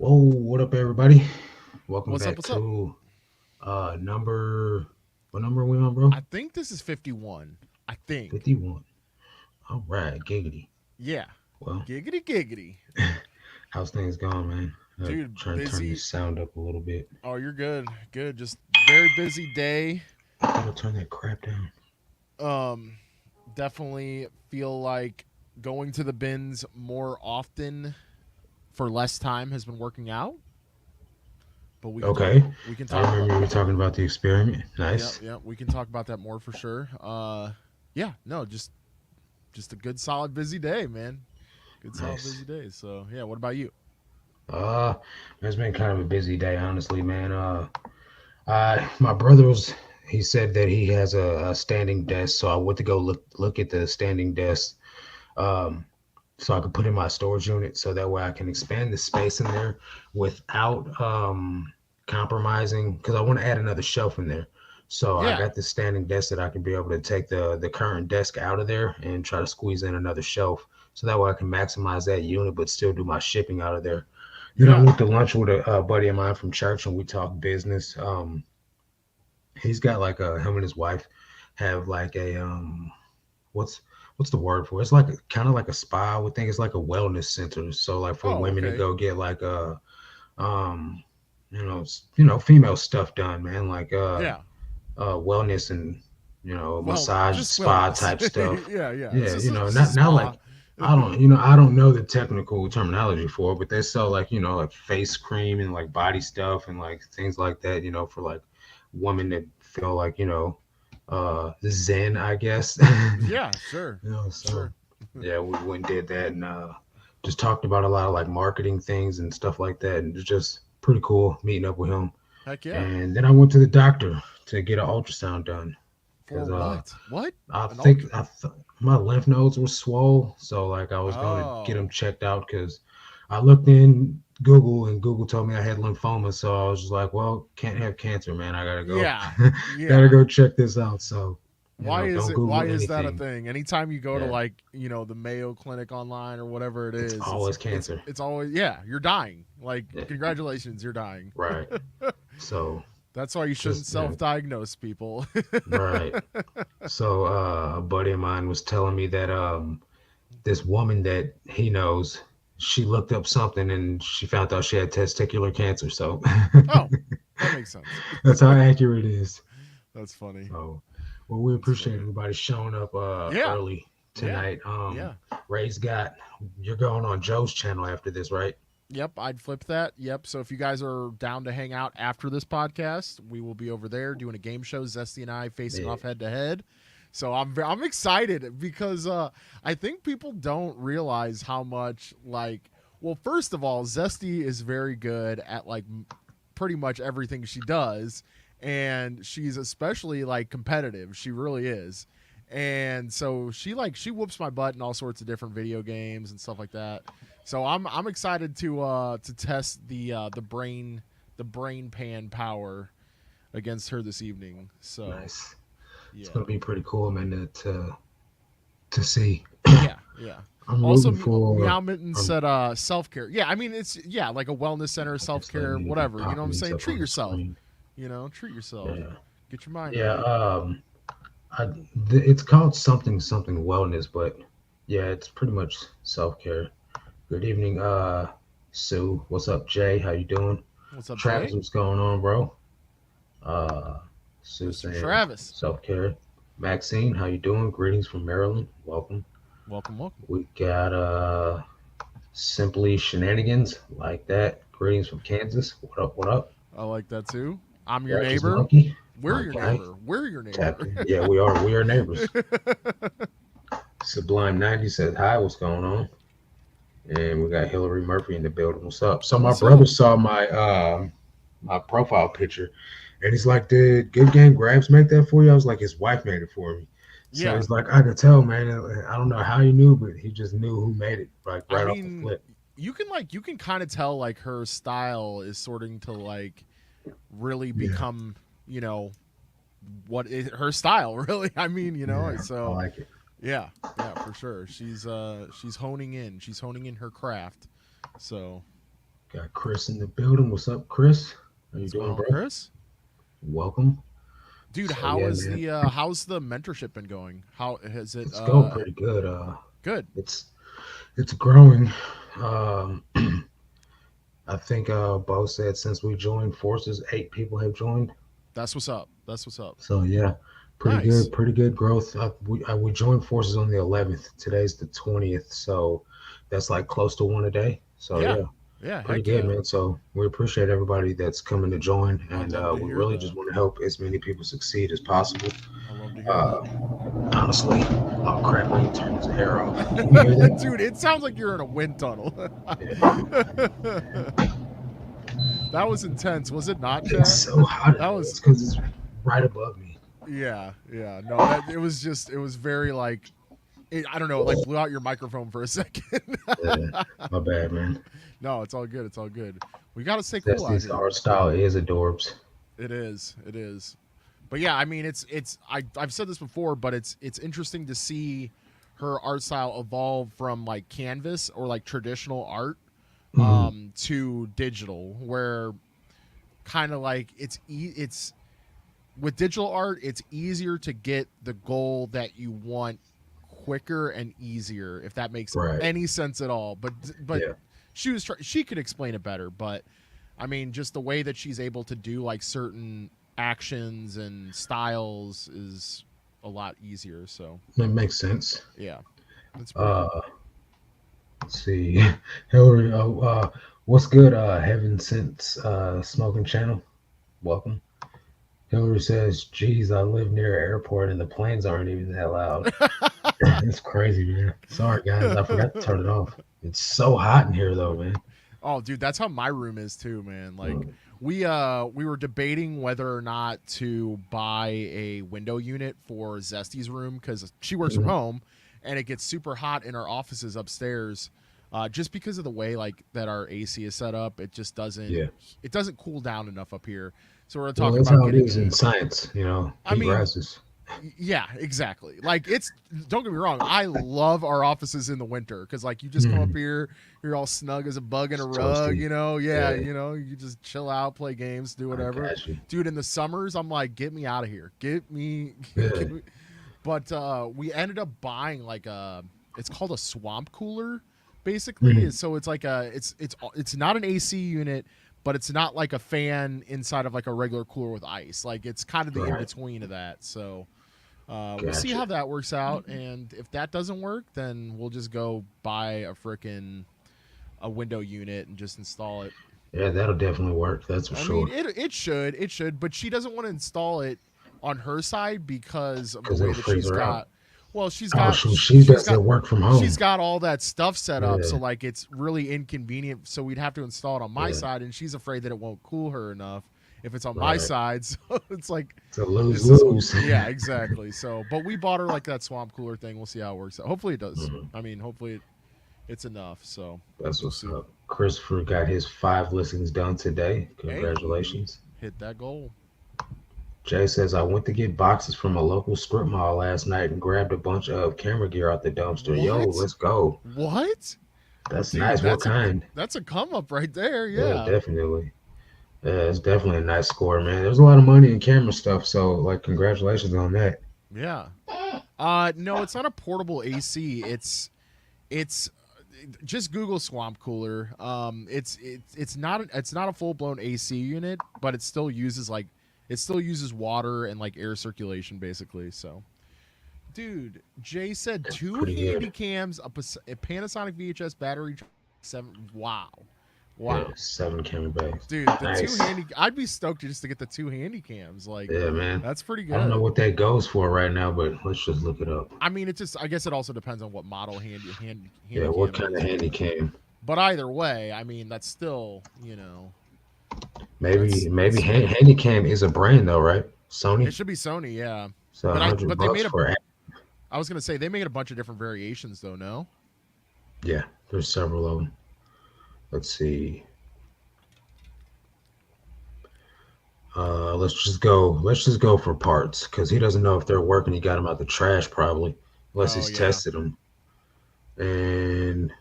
Whoa, what up, everybody? Welcome What's up? back What's up? to number. What number are we on, bro? I think this is 51. I think. 51. All right, giggity. Yeah. Well, Giggity giggity. how's things going, man? Dude, Trying to turn busy. this sound up a little bit. Oh, you're good. Good. Just very busy day. I gotta turn that crap down. Um Definitely feel like going to the bins more often for less time has been working out, but Okay, we can I talk about remember you were talking about the experiment. yeah, Nice, yeah, we can talk about that more for sure. Yeah, no, just a good solid busy day, man. Good solid nice. busy day. So, yeah, what about you? Uh, it's been kind of a busy day, honestly, man. My brother was. He said that he has a standing desk, so I went to go look at the standing desk. Um, so I could put in my storage unit so that way I can expand the space in there without compromising because I want to add another shelf in there. So I Yeah. got this standing desk that I can be able to take the current desk out of there and try to squeeze in another shelf so that way I can maximize that unit but still do my shipping out of there. Then I Yeah. went to lunch with a buddy of mine from church and we talked business. He's got like a him and his wife have like a what's what's the word for it? It's like kind of like a spa. I would think it's like a wellness center. So like for Oh, women to okay. go get like um female stuff done, man, like Yeah. wellness and Well, massage just spa wellness. type stuff. Yeah, yeah. Yeah, Just a not spa. like I don't know the technical terminology for it, but they sell like like face cream and like body stuff and like things like that, for like women that feel like zen, I guess. Yeah, sure. So Sure. yeah, we went and did that and just talked about a lot of like marketing things and stuff like that, and it's just pretty cool meeting up with him. Heck yeah. And then I went to the doctor to get an ultrasound done For because what? What? I An think ultra? my lymph nodes were swole, so like I was going to get them Oh. checked out because I looked in Google and Google told me I had lymphoma, so I was just like, well, can't have cancer, man. I gotta go, Yeah. gotta Yeah. go check this out. So don't Why Google is that a anything. thing? Anytime you go to Yeah, like, the Mayo Clinic online or whatever it it's is, always cancer. it's always, yeah, you're dying. Like, Yeah, congratulations, you're dying. right. So That's why you shouldn't just self-diagnose people. right. So a buddy of mine was telling me that this woman that he knows, she looked up something and she found out she had testicular cancer. So Oh, that makes sense. that's how accurate it is. That's funny. So, well, we That's appreciate funny. everybody showing up Yeah. early Yeah. tonight. Yeah. Ray's got you're going on Joe's channel after this, right? Yep, I'd flip that. Yep. So if you guys are down to hang out after this podcast, we will be over there doing a game show. Zesty and I facing Yeah. off head to head. So I'm excited because I think people don't realize how much well, first of all, Zesty is very good at like pretty much everything she does, and she's especially like competitive. She really is. And so she whoops my butt in all sorts of different video games and stuff like that. So I'm excited to test the brain pan power against her this evening. So Nice. It's yeah. gonna be pretty cool, man, to see. Yeah, yeah. I'm Also, rooting for. Meow Mitten Um, said self care. Yeah, I mean it's like a wellness center, I self guess let care, me be whatever. You know what I'm popping these saying? up Treat on the yourself. screen. Treat yourself. Yeah. Get your mind Yeah. right. It's called something wellness, but yeah, it's pretty much self care. Good evening, Sue. What's up, Jay? How you doing? What's up, Travis, Jay? what's going on, bro? Uh, Sue Mr. saying Travis. self care. Maxine, how you doing? Greetings from Maryland. Welcome. Welcome, welcome. We got simply shenanigans like that. Greetings from Kansas. What up? What up? I like that too. I'm your Jackie's neighbor. monkey. We're your Okay. neighbor. We're your neighbor. Captain. Yeah, we are. We are neighbors. Sublime 90 says hi. What's going on? And we got Hillary Murphy in the building. What's up? So my What's brother up? saw my profile picture, and he's like, "Did Good Game Grabs make that for you?" I was like, "His wife made it for me." So Yeah. he's like, "I could tell, man. I don't know how he knew, but he just knew who made it, like I right off the mean, flip." you can kind of tell like her style is starting to like really Yeah, become, what is her style really. I mean, yeah, I so like it. yeah, yeah, for sure. She's honing in. She's honing in her craft. So Got Chris in the building. What's up, Chris? How you What's going doing, on, bro? Chris? Welcome. Dude, So yeah, man, how's the mentorship been going? How has it it's going pretty good. good? It's it's growing. Um, I think Bo said since we joined forces, 8 people have joined. That's what's up. That's what's up. So yeah, Nice. pretty good growth. We joined forces on the 11th. Today's the 20th, so that's like close to one a day. So Yeah. yeah, Yeah, pretty heck good, yeah. man. So we appreciate everybody that's coming to join, I and love to we hear really that. just want to help as many people succeed as possible. I love to hear that. Uh, Honestly, oh crap, let me turn this air off. Can you hear that? Dude, it sounds like you're in a wind tunnel. Yeah. That was intense, was it not, It's chat? so hot in That here. was It's because it's right above me. yeah, yeah. No, that it was very like I don't know, it like blew out your microphone for a second. Yeah, my bad, man. No, it's all good. It's all good. We got to stay cool out Zesty's here. art style is adorbs. It is. It is. But yeah, I mean, I've said this before, but it's interesting to see her art style evolve from like canvas or like traditional art Mm, to digital, where kind of like it's with digital art, it's easier to get the goal that you want quicker and easier, if that makes right. any sense at all. But Yeah. she could explain it better, but I mean, just the way that she's able to do like certain actions and styles is a lot easier. So That makes sense. yeah, that's pretty cool. Uh, let's see. Hillary, what's good? Heaven Sent Smoking Channel. Welcome. Hillary says, geez, I live near an airport and the planes aren't even that loud. It's crazy, man. Sorry, guys. I forgot to turn it off. It's so hot in here, though, man. Oh, dude, that's how my room is too, man. Like Mm, we were debating whether or not to buy a window unit for Zesty's room because she works from mm, home, and it gets super hot in our offices upstairs. Just because of the way like that our AC is set up, yeah. it doesn't cool down enough up here. So we're Well, talking that's about how it getting is in a. science, I heat mean, rises. yeah, exactly. Like it's don't get me wrong, I love our offices in the winter because like you just come up Mm, here, you're all snug as a bug in a it's rug, toasty. yeah, Yeah, you just chill out, play games, do I whatever. got you. Dude, in the summers, I'm like, get me out of here, get me, Yeah. get me. But we ended up buying like it's called a swamp cooler, basically. Mm, So it's like it's not an AC unit, but it's not like a fan inside of like a regular cooler with ice. Like it's kind of the in right. between of that. So we'll see Gotcha. how that works out, and if that doesn't work, then we'll just go buy a window unit and just install it. Yeah, that'll definitely work. That's for I mean, sure. it should, but she doesn't want to install it on her side because of the Because way it'll that freeze she's her out. got. Well, she's Oh, got so she does the work from she's home. got all that stuff set up, so Yeah, like it's really inconvenient. So we'd have to install it on my yeah, side, and she's afraid that it won't cool her enough if it's on my right. side. So it's like It's a lose this is what lose. yeah, exactly. So but we bought her like that swamp cooler thing. We'll see how it works out. Hopefully it does. Mhm. I mean, hopefully it's enough. So That's we'll what's see. up. Christopher got his 5 listings done today. Hey, Congratulations. hit that goal. Jay says, I went to get boxes from a local strip mall last night and grabbed a bunch of camera gear out the dumpster. Yo, What? let's go. What? That's Dude, nice. What kind? that's a come up right there. Yeah, Yeah. definitely. Yeah, it's definitely a nice score, man. There's a lot of money in camera stuff, so like congratulations on that. Yeah. No, it's not a portable AC. It's just Google swamp cooler. It's not a full blown AC unit, but it still uses water and like air circulation basically. So, dude, Jay said That's two pretty handy good. cams, a Panasonic VHS battery, seven. Wow, Yeah, wow, 7 camera bags. dude, the two Nice. handy. I'd be stoked just to get the two handy cams. Like, Yeah, man. that's pretty I don't know good. what that goes for right now, but let's just look it up. I mean, it just I guess it also depends on what model Yeah, handy what cam it kind of is, handy cam? but either way, I mean, that's still Maybe that's handy cam is a brand though, right? it Sony. should be Sony, yeah. So a But hundred they bucks made a for I was gonna say they made a bunch of different variations though. No, yeah. There's several of them. Let's see. Let's just go. Let's just go for parts because he doesn't know if they're working. He got them out the trash probably, unless oh he's yeah, tested them. And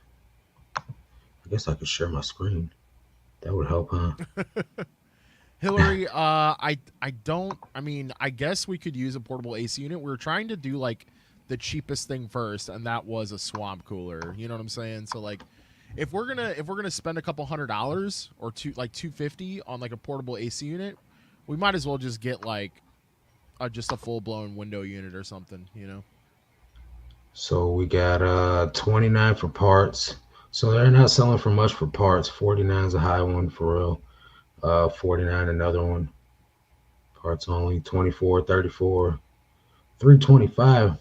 I guess I could share my screen. That would help, huh? Hillary, I don't. I mean, I guess we could use a portable AC unit. We were trying to do like the cheapest thing first, and that was a swamp cooler. You know what I'm saying? So like, if we're gonna spend a couple $100 or 250 on like a portable AC unit, we might as well just get like just a full blown window unit or something. You know? So we got 29 for parts. So they're not selling for much for parts. 49 is a high one for real. 49 another one. Parts only 24, 34, 325.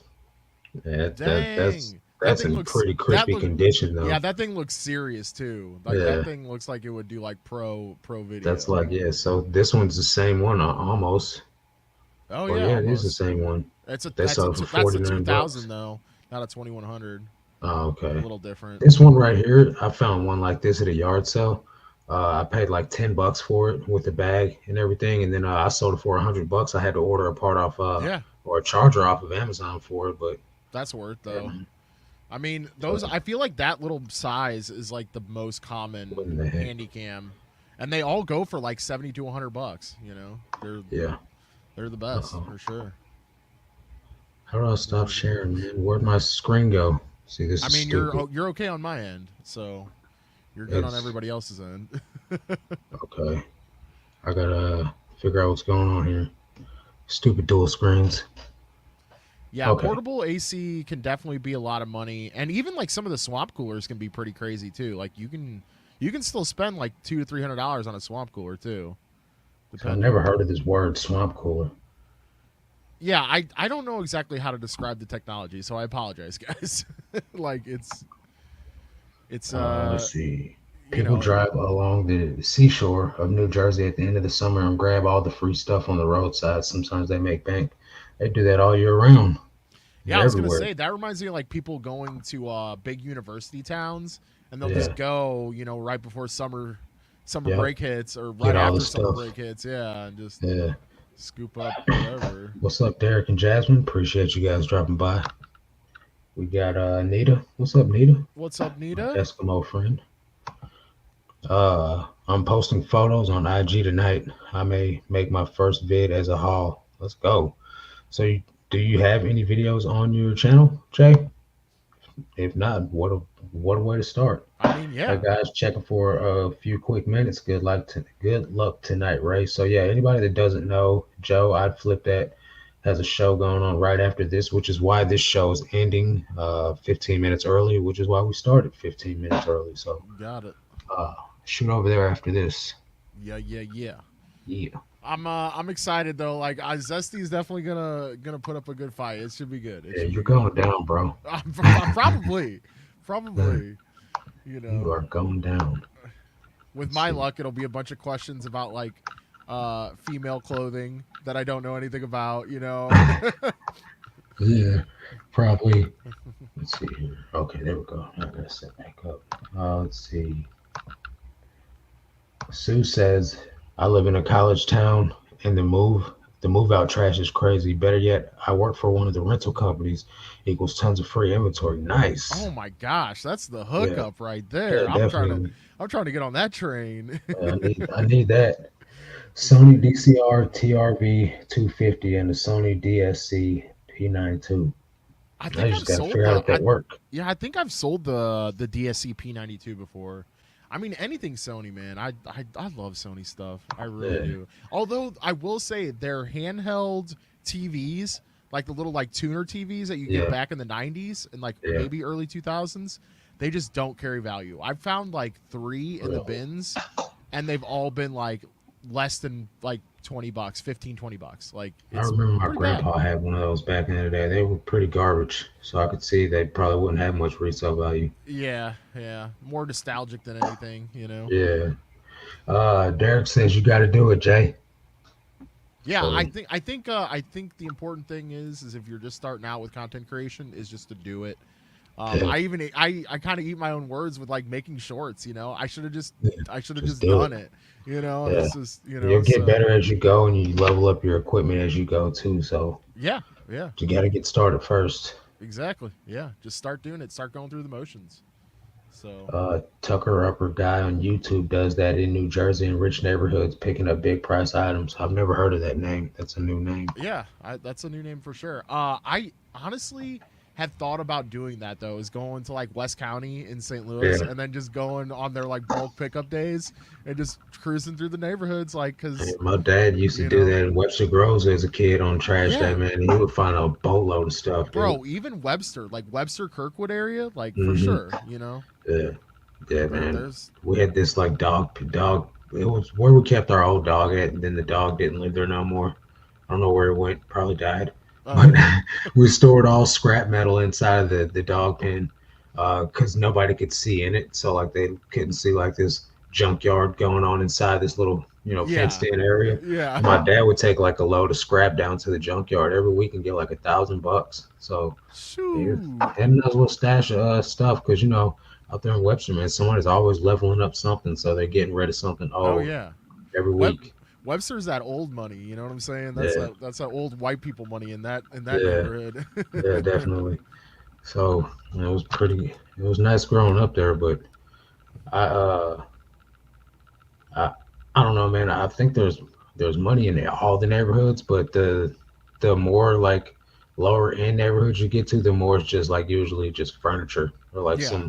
Dang, that That's thing in looks pretty that crispy look. condition Yeah, though. that thing looks serious too. Like that Yeah, thing looks like it would do like pro that's video. like yeah. So this one's the same one almost. Oh Or yeah, yeah, it is the almost. same one. That's a They sell it for that's a 49 2000 bucks. though, not a 2100. Oh, A okay. little different. This one right here, I found one like this at a yard sale. I paid like 10 bucks for it with the bag and everything, and then I sold it for 100 bucks. I had to order a part off Yeah, or a charger off of Amazon for it, but that's worth yeah, though. man. I mean, So those I feel like that little size is like the most common what in the heck? handy cam, and they all go for like 70 to 100 bucks. You know, Yeah. they're the Uh best oh. for sure. How do I stop They're the best. sharing, man? Where'd my screen go? See, this I is mean, stupid. you're okay on my end, so you're good on It's everybody else's end. okay. I gotta figure out what's going on here. Stupid dual screens. Yeah, Okay. portable AC can definitely be a lot of money, and even like some of the swamp coolers can be pretty crazy too. Like you can still spend like $200 to $300 on a swamp cooler too, So I depending. never heard of this word swamp cooler. Yeah, I don't know exactly how to describe the technology, so I apologize, guys. Like it's Let's see. you People know drive along the seashore of New Jersey at the end of the summer and grab all the free stuff on the roadside. Sometimes they make bank. They do that all year round and yeah, I was gonna everywhere. say that reminds me of like people going to big university towns, and they'll just Yeah. go right before summer Yep. break hits or Get right all the after summer stuff. break hits, yeah, and just Yeah. scoop up whatever. What's up, Derek and Jasmine? Appreciate you guys dropping by. We got Nita. What's up, Nita? What's up, My Nita? Eskimo friend. I'm posting photos on IG tonight. I may make my first vid as a haul. Let's go. So, do you have any videos on your channel, Jay? If not, what a way to start. I mean, Hey yeah, guys, checking for a few quick minutes. Good luck tonight, Ray. So yeah, anybody that doesn't know, Joe, I'd flip that has a show going on right after this, which is why this show is ending 15 minutes early, which is why we started 15 minutes early. So got it. uh, shoot over there after this. Yeah, yeah, yeah. Yeah, I'm excited though. Like Zesty's definitely gonna put up a good fight. It should be good. It yeah, should you're be good. going down, bro. Probably, Uh, probably. You You know, are going down. with Let's my see. luck, it'll be a bunch of questions about like female clothing that I don't know anything about. You know. Yeah, probably. Let's see here. Okay, there we go. I gotta set back up. Let's see. Sue says, I live in a college town and the move out trash is crazy. Better yet, I work for one of the rental companies equals tons of free inventory. Nice. Oh my gosh, that's the Yeah, hookup right yeah, there. definitely. I'm trying to get on that train. I need that. Sony DCR TRV 250 and the Sony DSC P92. I I think just I've gotta sold figure out the if they work. yeah, I think I've sold the DSC P92 before. I mean, anything Sony, man. I love Sony stuff. I really Yeah, do. Although I will say their handheld TVs, like the little like tuner TVs that you get yeah, back in the 90s and like yeah. maybe early 2000s, they just don't carry value. I've found like 3 in the Really. bins and they've all been like less than like 20 bucks, 15 20 bucks. Like I it's remember my pretty bad. grandpa had one of those back in the day. They were pretty garbage, so I could see they probably wouldn't have much resale value. Yeah, yeah. More nostalgic than anything. Yeah. Derek says you got to do it, Jay. Yeah, I So think I think the important thing is if you're just starting out with content creation is just to do it. yeah, I kind of eat my own words with like making shorts. yeah, I should have just just do it. done it. Yeah, It's just you'll get so better as you go, and you level up your equipment as you go too. So yeah, yeah, you got to get started first. exactly. Yeah, just start doing it. Start going through the motions. So Tucker Upper guy on YouTube does that in New Jersey in rich neighborhoods, picking up big price items. I've never heard of that name. That's a new name. yeah, that's a new name for sure. I honestly had thought about doing that though, is going to like West County in St. Louis Yeah. and then just going on their like bulk pickup days and just cruising through the neighborhoods, like Hey, because my dad used to you do know, that in Webster Groves as a kid on trash day, yeah, man. He would find a boatload of stuff, dude. bro. Even Webster, like Webster Kirkwood area, like for Hmm. sure, you know, Yeah, yeah, man. there's We had this like dog. It was where we kept our old dog at, and then the dog didn't live there no more. I don't know where it went. Probably died. But oh we stored all scrap metal inside of the dog pen because nobody could see in it. So like they couldn't see like this junkyard going on inside this little fenced yeah, in area. yeah, And my dad would take like a load of scrap down to the junkyard every week and get like $1,000. So he shoo, had a nice little stash of stuff because out there in Webster, man, someone is always leveling up something, so they're getting rid of something oh old yeah. every Web week. Webster's that old money, you know what I'm saying? Yeah, That's that old white people money in that yeah, neighborhood. yeah, definitely. So it was pretty. It was nice growing up there, but I I I don't know, man. I think there's money in all the neighborhoods, but the more like lower end neighborhoods you get to, the more it's just like usually just furniture or like Yeah,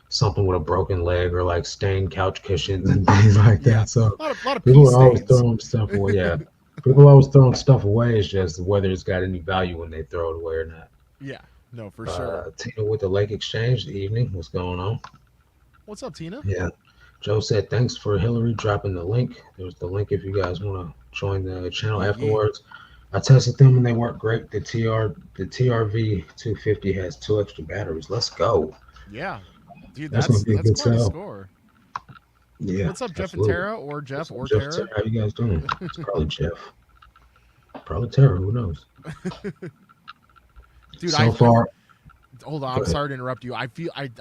something with a broken leg or like stained couch cushions and things like yeah. that. So A lot of pee people are always stains. throwing stuff away. Yeah, people are always throwing stuff away. It's just whether it's got any value when they throw it away or not. Yeah, no, for sure. Tina with the Lake Exchange evening. What's going on? What's up, Tina? Yeah. Joe said, thanks for Hillary dropping the link. There's the link if you guys want to join the channel Yee yee. afterwards. I tested them and they work great. The TRV 250 has two extra batteries. Let's go. Yeah, dude, That's gonna be a that's good quite a sell. score. Yeah, What's up, Jeff and absolutely. Tara, or Jeff What's up, or Jeff? Tara? Tara? How you guys doing? It's probably Jeff. Probably Tara. Who knows? Dude, So I far, hold on. go I'm ahead. sorry to interrupt you. I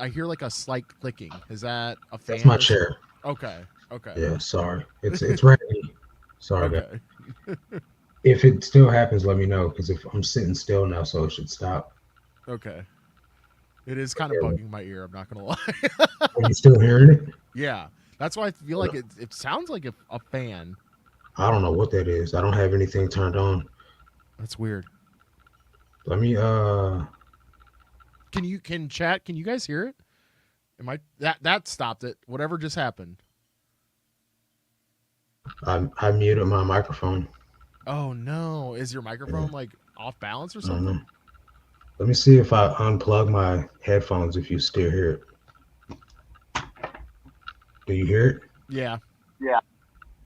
hear like a slight clicking. Is that a That's fan my or something? chair. Okay, okay, Yeah, sorry. It's rainy. Sorry, guys. okay, If it still happens, let me know because if I'm sitting still now, so it should stop. okay. It is kind of Yeah, bugging my ear. I'm not gonna lie. are you still hearing it? Yeah, that's why I feel like it sounds like a fan. I don't know what that is. I don't have anything turned on. That's weird. Let me Can chat? Can you guys hear it? Am I that stopped it? Whatever just happened. I muted my microphone. Oh no! Is your Yeah, microphone like off balance or I don't know. something? Let me see if I unplug my headphones if you still hear it. Do you hear it? Yeah,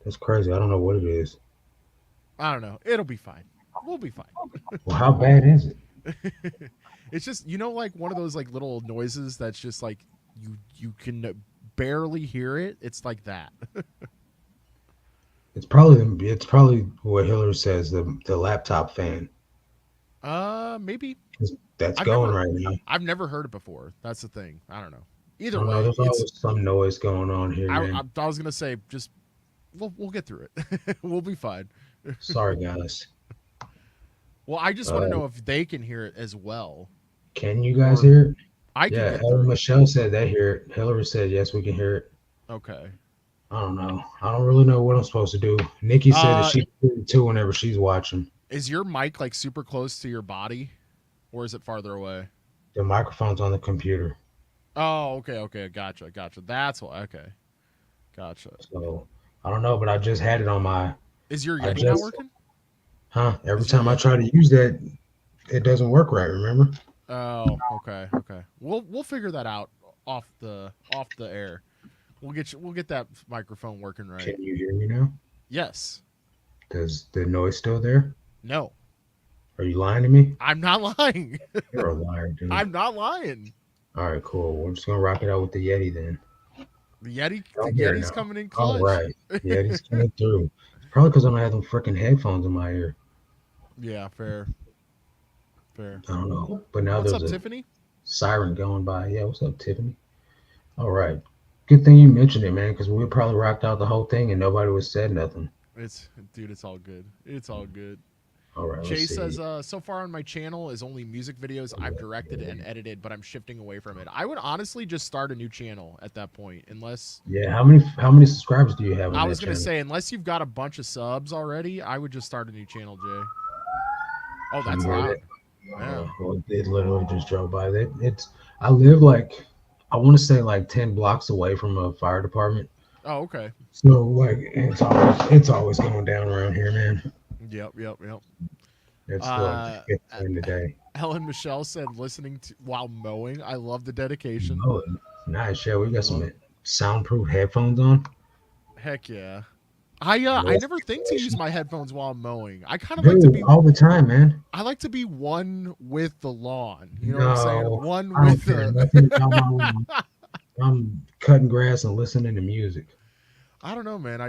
That's crazy. I don't know what it is. I don't know. It'll be fine. We'll be fine. Well, how bad is it? It's just like one of those like little noises that's just like you can barely hear it. It's like that. It's probably what Hillary says, the laptop fan. Maybe. That's I've going never right now. I've never heard it before. That's the thing. I don't know. I Either don't know. way, There's always some noise going on here, man. I was gonna say just we'll get through it. We'll be fine. Sorry, guys. Well, I just want to Uh, know if they can hear it as well, can you guys or hear it? I can Yeah, get through it. Michelle said they hear it. Hillary said yes, we can hear it. Okay. I don't know. I don't really know what I'm supposed to do. Nikki said that Uh, she can hear it too whenever she's watching. is your mic like super close to your body, or is it farther away? The microphone's on the computer, Oh, okay, okay, gotcha. That's why. Okay, gotcha. so I don't know. But I just had it on my. Is your I Yeti not just, working? huh? Every Is your time I Yeti? try to use that, it doesn't work right. Remember? Oh, okay. We'll figure that out off the air. We'll get that microphone working right. Can you hear me now? Yes. Does the noise still there? No. Are you lying to me? I'm not lying. You're a liar, dude. I'm not lying. All right, cool. We're just gonna rock it out with the Yeti then. The Don't hear it Yeti's now. coming in All clutch. right, Yeti's coming through. It's probably because I don't have them freaking headphones in my ear. Yeah, fair. I don't know. But now What's there's up, a Tiffany? siren going by. Yeah, what's up, Tiffany? All right. Good thing you mentioned it, man, because we probably rocked out the whole thing and nobody would said nothing. It's dude, it's all good. It's all good. All right, let's Jay see. says, so far on my channel is only music videos I've directed and edited, but I'm shifting away from it. I would honestly just start a new channel at that point, unless Yeah, how many subscribers do you have on I that was gonna channel? say, unless you've got a bunch of subs already, I would just start a new channel, Jay. Oh, Can you that's hear loud. that? Yeah. Well, it literally just drove by. It's I live like I want to say like 10 blocks away from a fire department. Oh, okay. So like it's always going down around here, man. Yep, yep, yep. It's like the Uh, fifth time today. Helen Michelle said, listening to while mowing. I love the dedication. Oh, nice. Yeah, we got Love, some soundproof headphones on. heck yeah. I Less never think to use circulation. my headphones while I'm mowing. I kind of like to Dude, be all the time, man. I like to be one with the lawn. You know what I'm saying? No, One I don't with care the nothing about my lawn. I'm cutting grass and listening to music. I don't know, man. I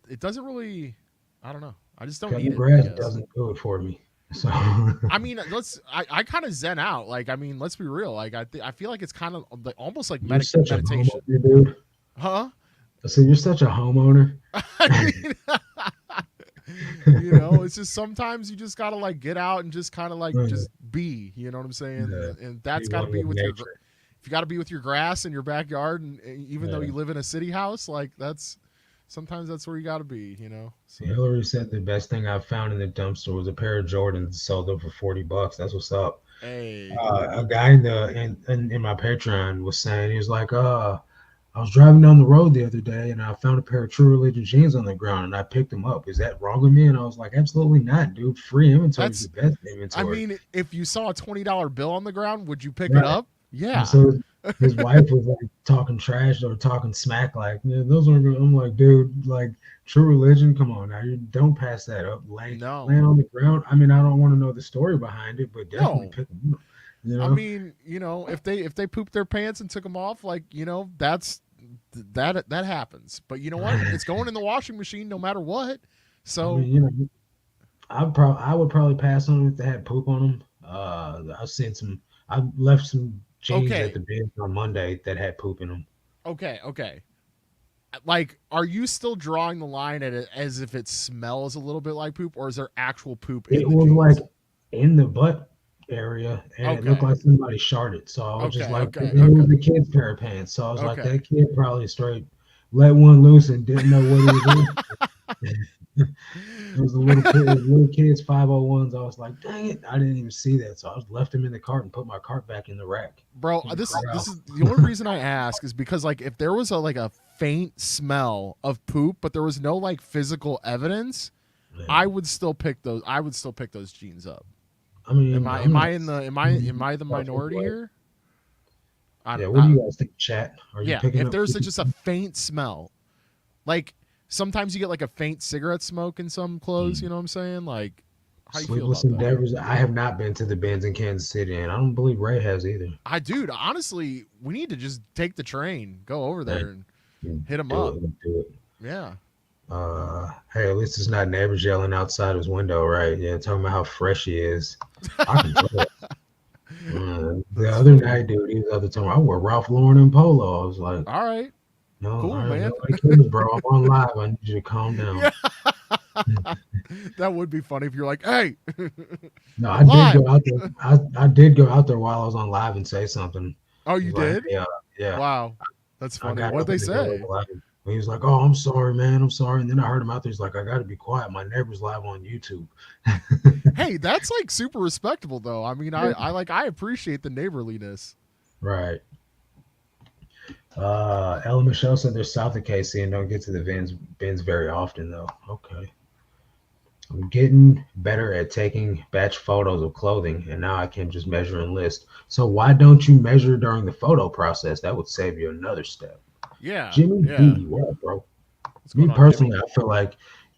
it doesn't really I don't know. I just don't Cutting need it, I grass guess. doesn't do it for me. So I mean, I kind of zen out. Like I mean, let's be real. Like I feel like it's kind of like almost like you're such a meditation. homeowner, dude. Huh? So you're such a homeowner. I mean, it's just sometimes you just gotta like get out and just kind of like Uh, just be. You know what I'm saying? yeah, And be that's got to one be with with your. nature. If you got to be with your grass in your backyard, and even though Yeah. you live in a city house, like that's sometimes that's where you got to be. So Hillary said the best thing I found in the dumpster was a pair of Jordans sold them for $40. That's what's up. hey, A guy in my Patreon was saying he was like, I was driving down the road the other day and I found a pair of True Religion jeans on the ground and I picked them up. Is that wrong with me? And I was like, absolutely not, dude. Free inventory is the that's. best I inventory. mean, if you saw a $20 bill on the ground, would you pick it Right. up? And Yeah. so his wife was like talking trash or talking smack, like, yeah, those aren't good. I'm like, dude, like True Religion, come on now. You don't pass that up. No. Laying on the ground. I mean, I don't want to know the story behind it, but definitely No. pick them up. You I know? mean, if they pooped their pants and took them off, like that happens. But you know what? It's going in the washing machine no matter what. I So mean, I would probably pass on them if they had poop on them. I've seen some. I left some jeans at okay, the bin on Monday that had poop in them. okay. Like, are you still drawing the line at it as if it smells a little bit like poop, or is there actual poop in It the was like jeans? in the butt area, and it looked Okay, like somebody sharted. So I was just okay, like, okay, it okay, was a kid's pair of pants. So I was like, okay. that kid probably straight let one loose and didn't know what he was doing. It was a little kid, little kids 501s. I was like, dang it, I didn't even see that. So I just left him in the cart and put my cart back in the rack Bro, in the this corral. is the only reason I ask is because like if there was a faint smell of poop, but there was no like physical evidence, Yeah. I would still pick those. I would still pick those jeans up. I mean, I'm Am I not. in the am I the minority here? Yeah, what do I you guys think, chat? Are you yeah. picking If up? there's just a faint smell, like sometimes you get like a faint cigarette smoke in some clothes. You know what I'm saying? Like, how you feel Sleepless about that? Endeavors? I have not been to the bins in Kansas City, and I don't believe Ray has either. Dude, honestly, we need to just take the train, go over Hey, there, and hit them do up. it. Do it. Yeah. Hey, at least it's not neighbors yelling outside his window, right? Yeah, talking about how fresh he is. I can tell. The That's other funny. night, dude, he was other time. I wore Ralph Lauren and polo. I was like, All right. no, all Cool, right, man. nobody cares, bro. I'm on live. I need you to calm down. Yeah. That would be funny if you're like, hey, No, I'm I did live. go out there. I did go out there while I was on live and say something. Oh, I you was like, did? hey, yeah. Wow. That's I funny. got What'd up they in the middle of say? the live. He was like, "Oh, I'm sorry, man. I'm sorry." And then I heard him out there. He's like, "I got to be quiet. My neighbor's live on YouTube." Hey, that's like super respectable though. I mean, I appreciate the neighborliness. Right. Ella Michelle said they're south of KC and don't get to the bins very often though. Okay. I'm getting better at taking batch photos of clothing, and now I can just measure and list. So why don't you measure during the photo process? That would save you another step. Yeah. Jimmy Yeah. B, what up, bro? What's Me going on, Jimmy? personally, I feel like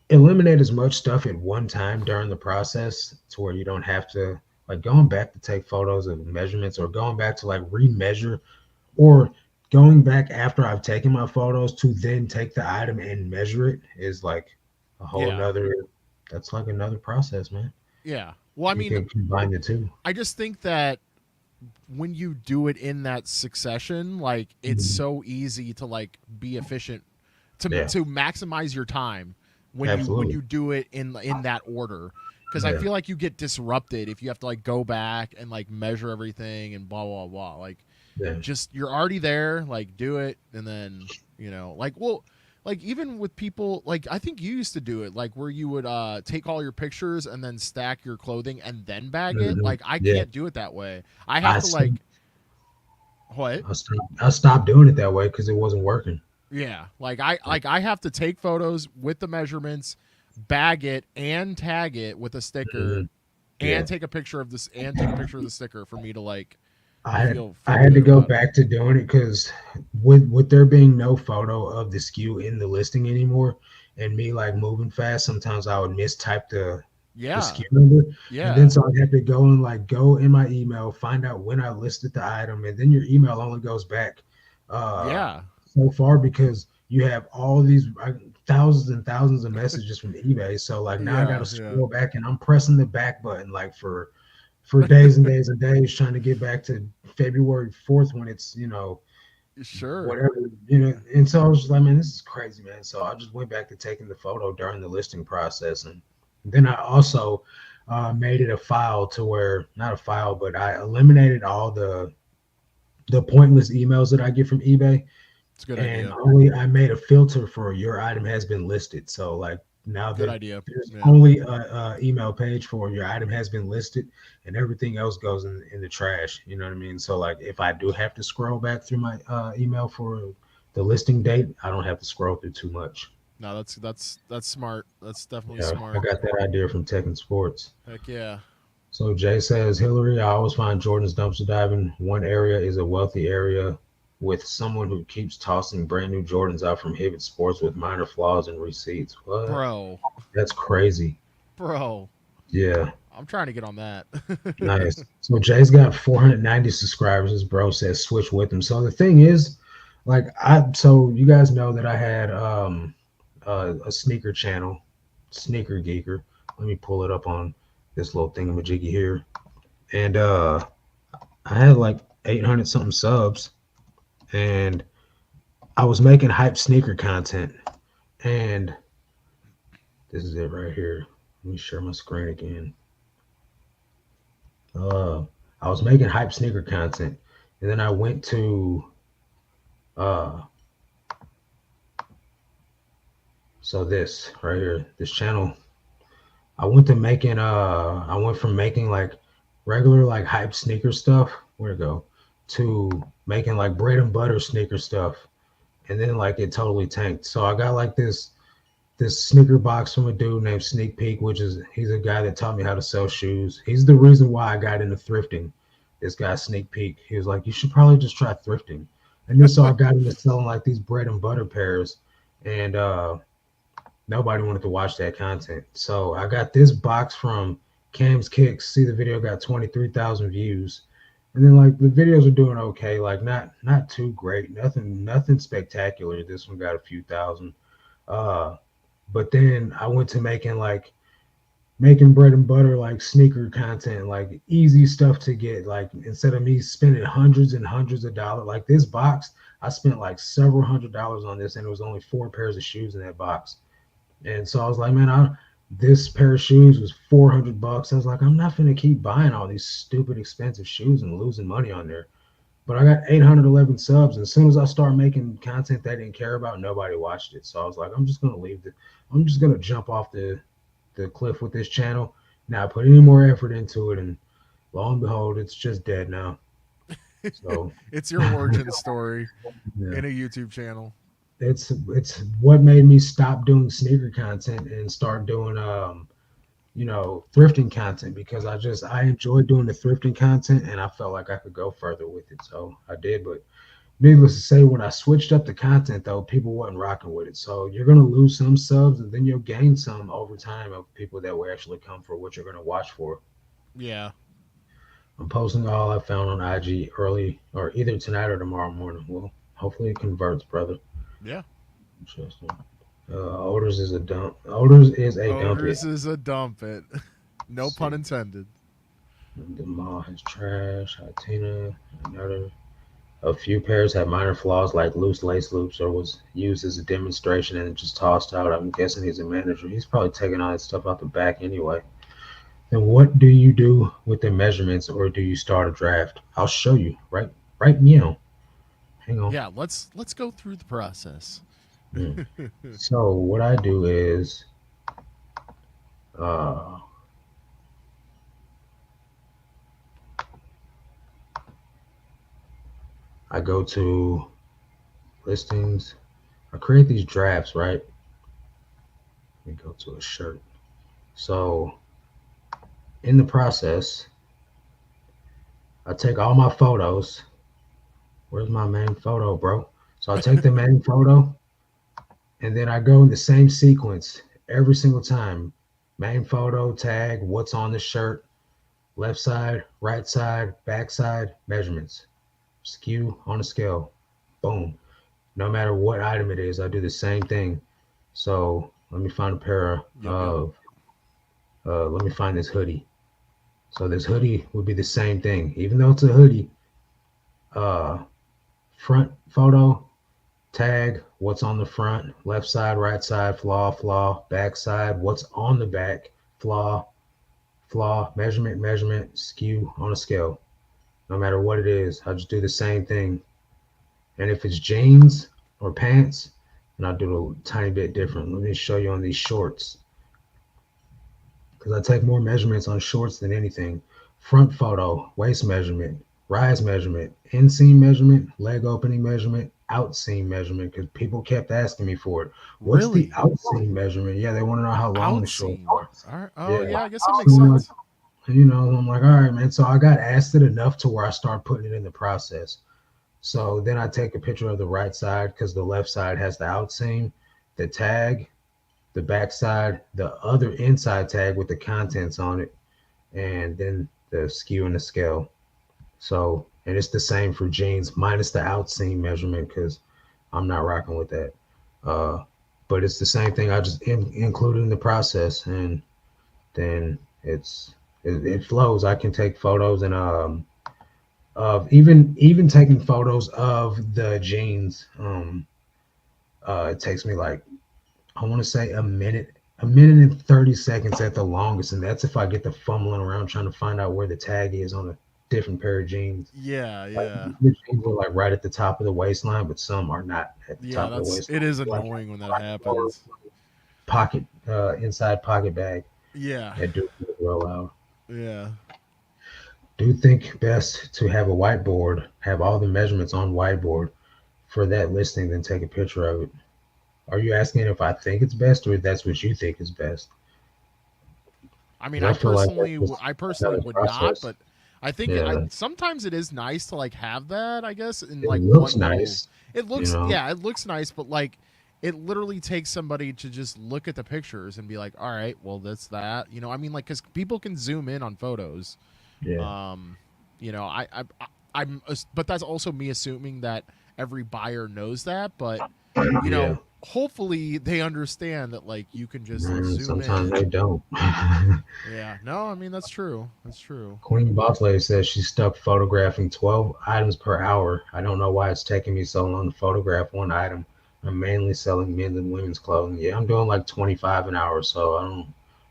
eliminate as much stuff at one time during the process to where you don't have to like going back to take photos of measurements or going back to like remeasure or going back after I've taken my photos to then take the item and measure it is like a whole Yeah. nother that's like another process, man. Yeah. Well, I You mean, can combine the two. I just think that when you do it in that succession, like it's Mhm. so easy to like be efficient Yeah, to maximize your time when you absolutely. do it in that order. because I Yeah. feel like you get disrupted if you have to like go back and like measure everything and blah blah blah. Like Yeah. just you're already there, like do it, and then like like even with people like I think you used to do it like where you would take all your pictures and then stack your clothing and then bag it. Hmm. Like I Yeah. can't do it that way. I have I to like stopped, what? I stopped doing it that way because it wasn't working. Yeah, like I have to take photos with the measurements, bag it and tag it with a sticker Hmm. and Yeah. take a picture of this and take a picture of the sticker for me to like I feel had to good go about it. back to doing it because with there being no photo of the SKU in the listing anymore, and me like moving fast, sometimes I would mistype the Yeah. SKU number, and then Yeah. so I had to go and like go in my email, find out when I listed the item, and then your email only goes back uh Yeah. so far because you have all these thousands and thousands of messages from eBay. So like now I got to Yeah. Yeah. scroll back and I'm pressing the back button like for days and days and days trying to get back to February 4th when it's, Sure. whatever, And so I was just like, man, this is crazy, man. So I just went back to taking the photo during the listing process. And then I also made it a file to where, not a file, but I eliminated all the pointless emails that I get from eBay, It's a good and idea. only I made a filter for your item has been listed. So like now Good that idea. there's Yeah. only a email page for your item has been listed, and everything else goes in the trash. You know what I mean? So like if I do have to scroll back through my email for the listing date, I don't have to scroll through too much. No, that's smart. That's definitely Yeah, I smart. got that idea from Tech and Sports. Heck yeah. So Jay says, Hillary, I always find Jordan's dumpster diving. One area is a wealthy area with someone who keeps tossing brand new Jordans out from Hibbett Sports with minor flaws and receipts. What? Bro. That's crazy. Bro. Yeah, I'm trying to get on that. nice. So Jay's got 490 subscribers. His bro says switch with him. So the thing is, like so you guys know that I had a sneaker channel, Sneaker Geeker. Let me pull it up on this little thingamajiggy here. And I had like 800 something subs, and I was making hype sneaker content. And this is it right here. Let me share my screen again. Uh, I was making hype sneaker content, and then I went to uh, so this right here, this channel. I went from making like regular like hype sneaker stuff. Where'd it go? To making like bread and butter sneaker stuff, and then like it totally tanked. So I got like this sneaker box from a dude named Sneak Peek, which is he's a guy that taught me how to sell shoes. He's the reason why I got into thrifting. This guy Sneak Peek, he was like, you should probably just try thrifting. And then so I got into selling like these bread and butter pairs, and nobody wanted to watch that content. So I got this box from Cam's Kicks. See, the video got 23,000 views. And then like the videos are doing okay, like not too great, nothing spectacular. This one got a few thousand. Uh but then I went to making bread and butter like sneaker content, like easy stuff to get. Like instead of me spending hundreds and hundreds of dollars, like this box, I spent like several $100s on this, and it was only 4 pairs of shoes in that box. And so I was like, man, this pair of shoes was $400. I was like, I'm not gonna keep buying all these stupid expensive shoes and losing money on there. But I got 811 subs, and as soon as I started making content they didn't care about, nobody watched it. So I was like, I'm just gonna jump off the cliff with this channel. Now put any more effort into it, and lo and behold, it's just dead now. So It's your origin story yeah, in a YouTube channel. it's what made me stop doing sneaker content and start doing thrifting content, because I enjoyed doing the thrifting content, and I felt like I could go further with it. So I did, but needless to say, when I switched up the content though, people wasn't rocking with it. So you're gonna lose some subs, and then you'll gain some over time of people that will actually come for what you're gonna watch for. Yeah. I'm posting all I found on IG early, or either tonight or tomorrow morning. Well, hopefully it converts, brother. Yeah. Interesting. Odors is a dump. Odors is a dump it. Odors is a dump it. No Let's pun see. intended. The mall has trash. Hatina. Another. A few pairs had minor flaws like loose lace loops, or was used as a demonstration and just tossed out. I'm guessing he's a manager. He's probably taking all that stuff out the back anyway. Then what do you do with the measurements, or do you start a draft? I'll show you. Right meow. Hang on. Yeah, let's go through the process. Mm. So what I do is uh, I go to listings. I create these drafts, right? Let me go to a shirt. So in the process, I take all my photos. Where's my main photo, bro? So I take the main photo and then I go in the same sequence every single time. Main photo, tag, what's on the shirt, left side, right side, back side, measurements, skew on a scale. Boom. No matter what item it is, I do the same thing. So let me find a pair Yep, yep. of, let me find this hoodie. So this hoodie would be the same thing. Even though it's a hoodie, uh, front photo, tag, what's on the front, left side, right side, flaw, back side, what's on the back, flaw, measurement, skew on a scale. No matter what it is, I just do the same thing. And if it's jeans or pants, then I'll do it a tiny bit different. Let me show you on these shorts because I take more measurements on shorts than anything. Front photo, waist measurement, rise measurement, inseam measurement, leg opening measurement, outseam measurement, because people kept asking me for it. What's the Really? outseam measurement? Yeah, they want to know how long the short Outseam. is. All right. Oh Yeah. yeah, I guess that makes So I'm like, sense. I'm like, all right, man. So I got asked it enough to where I start putting it in the process. So then I take a picture of the right side because the left side has the outseam, the tag, the back side, the other inside tag with the contents on it, and then the skew and the scale. So, and it's the same for jeans minus the outseam measurement because I'm not rocking with that. Uh, but it's the same thing. I just include it in the process, and then it flows. I can take photos and of even taking photos of the jeans. It takes me like I want to say a minute and 30 seconds at the longest, and that's if I get the fumbling around trying to find out where the tag is on a different pair of jeans. Yeah, Like yeah. the jeans are like right at the top of the waistline, but some are not at the Yeah, top of the that's it waistline. is Like annoying when that or happens. pocket inside pocket bag Yeah. that do roll out. Yeah. Do you think best to have a whiteboard, have all the measurements on whiteboard for that listing, then take a picture of it? Are you asking if I think it's best or if that's what you think is best? I mean, Because I feel like that's just I personally another would not, process. but I think I Yeah, sometimes it is nice to like have that, I guess, in it like looks one little nice, it you looks know. yeah, it looks nice, but like it literally takes somebody to just look at the pictures and be like, "All right, well, that's that." I mean, like cuz people can zoom in on photos. Yeah, Um, I'm but that's also me assuming that every buyer knows that, but yeah. hopefully they understand that like you can just zoom Sometimes they in. don't. Yeah, no, I mean that's true. That's true. Queen Boss Lady says she's stuck photographing 12 items per hour. I don't know why it's taking me so long to photograph one item. I'm mainly selling men's and women's clothing. Yeah, I'm doing like 25 an hour, so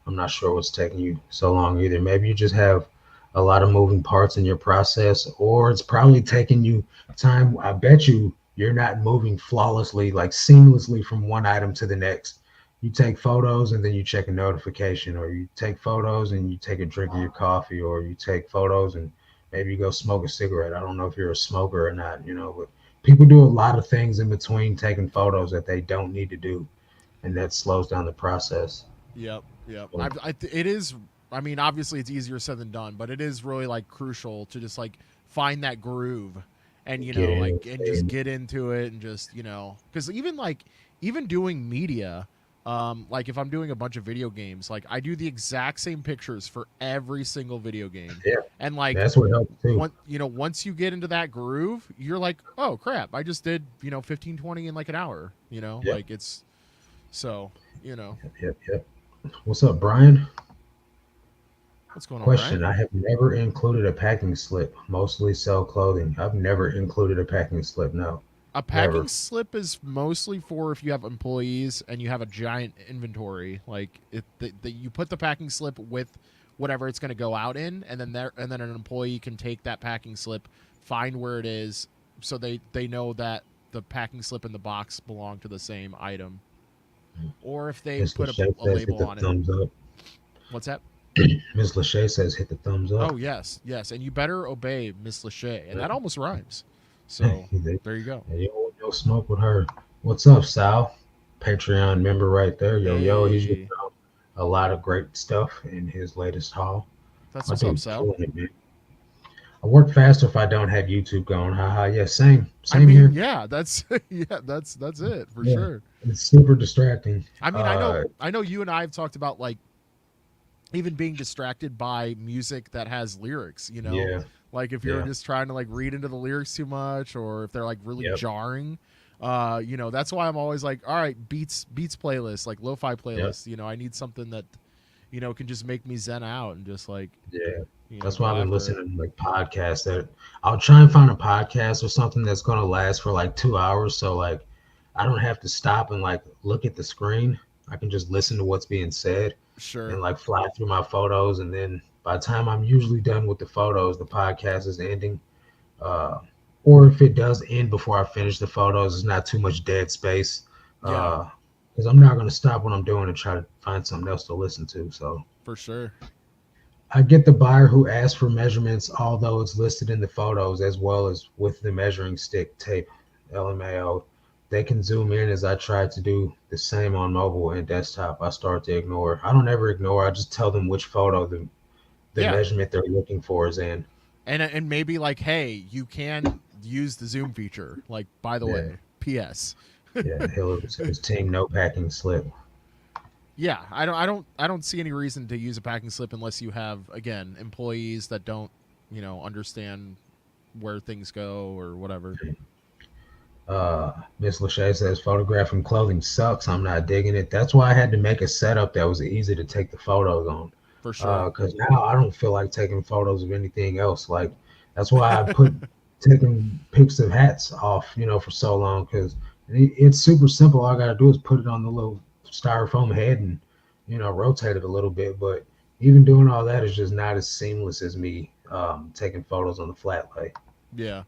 I'm not sure what's taking you so long either. Maybe you just have a lot of moving parts in your process, or it's probably taking you time. I bet you're not moving flawlessly, like seamlessly from one item to the next. You take photos and then you check a notification, or you take photos and you take a drink of your coffee, or you take photos and maybe you go smoke a cigarette. I don't know if you're a smoker or not, but people do a lot of things in between taking photos that they don't need to do, and that slows down the process. Yep, yep. So It is. I mean, obviously, it's easier said than done, but it is really like crucial to just like find that groove and get in like and just get into it and just because even doing media, like if I'm doing a bunch of video games, like I do the exact same pictures for every single video game, yeah, and like that's what helps too. once you get into that groove, you're like, oh crap, I just did 15, 20 in like an hour, Yeah, like it's so you know yep. What's up, Brian? what's going on, Brian. Question: I have never included a packing slip. Mostly sell clothing. I've never included a packing slip. No, A packing never. slip is mostly for if you have employees and you have a giant inventory. Like you put the packing slip whatever it's going to go out in, and then an employee can take that packing slip, find where it is, so they know that the packing slip and the box belong to the same item. Or if they Miss put Lachey a says hit label the on it. thumbs up. What's that? Miss Lachey says hit the thumbs up. Oh yes, yes, and you better obey Miss Lachey, and that almost rhymes. So there you go. Yeah, yo, smoke with her. What's up, Sal? Patreon member right there. Yo, he's just Hey, a lot of great stuff in his latest haul. that's My what's up, dude's Sal. killing it, man. I work faster if I don't have YouTube going. Haha. Yeah, same. I Same mean, here. yeah, that's it for Yeah. sure. It's super distracting. I mean, I know you and I have talked about like even being distracted by music that has lyrics, you know? Yeah, Like if you're yeah, just trying to like read into the lyrics too much or if they're like really yep, jarring. You know, that's why I'm always like, all right, beats playlist, like lo-fi yep, playlist, you know, I need something that, you know, can just make me zen out and just like, yeah. you know, That's why go I've been after it. listening to like podcasts that I'll try and find a podcast or something that's gonna last for like 2 hours. So like I don't have to stop and like look at the screen. I can just listen to what's being said and Sure. like fly through my photos. And then by the time I'm usually done with the photos, the podcast is ending. Uh, or if it does end before I finish the photos, it's not too much dead space. Yeah, Because I'm not going to stop what I'm doing and try to find something else to listen to. So for sure. I get the buyer who asks for measurements, although it's listed in the photos as well as with the measuring stick tape, LMAO. They can zoom in as I try to do the same on mobile and desktop. I start to ignore. I don't ever ignore. I just tell them which photo the Yeah. measurement they're looking for is in. And maybe like, hey, you can use the zoom feature. Like, by the Yeah, way, PS. yeah. He'll his team no packing slip. Yeah, I don't see any reason to use a packing slip unless you have again employees that don't, you know, understand where things go or whatever. Miss Lachey says photographing clothing sucks. I'm not digging it. That's why I had to make a setup that was easy to take the photos on. For sure. Because now I don't feel like taking photos of anything else. Like that's why I put taking pics of hats off, for so long. Because it's super simple. All I gotta do is put it on the little styrofoam head and rotate it a little bit. But even doing all that is just not as seamless as me taking photos on the flat lay. Yeah,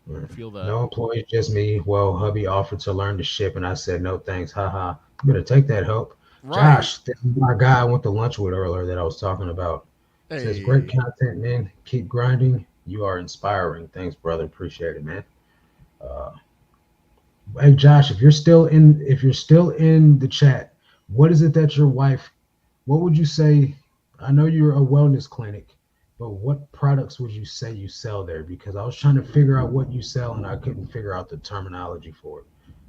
I Mm. feel that. No employees, just me. Well, hubby offered to learn to ship, and I said no thanks. Haha. You better take that help. Right. Josh, this is my guy I went to lunch with earlier that I was talking about. Says great Hey. content, man. Keep grinding. You are inspiring. Thanks, brother. Appreciate it, man. Uh, hey, Josh, if you're still in the chat, what is it that your wife? What would you say? I know you're a wellness clinic, but what products would you say you sell there? Because I was trying to figure out what you sell and I couldn't figure out the terminology for it.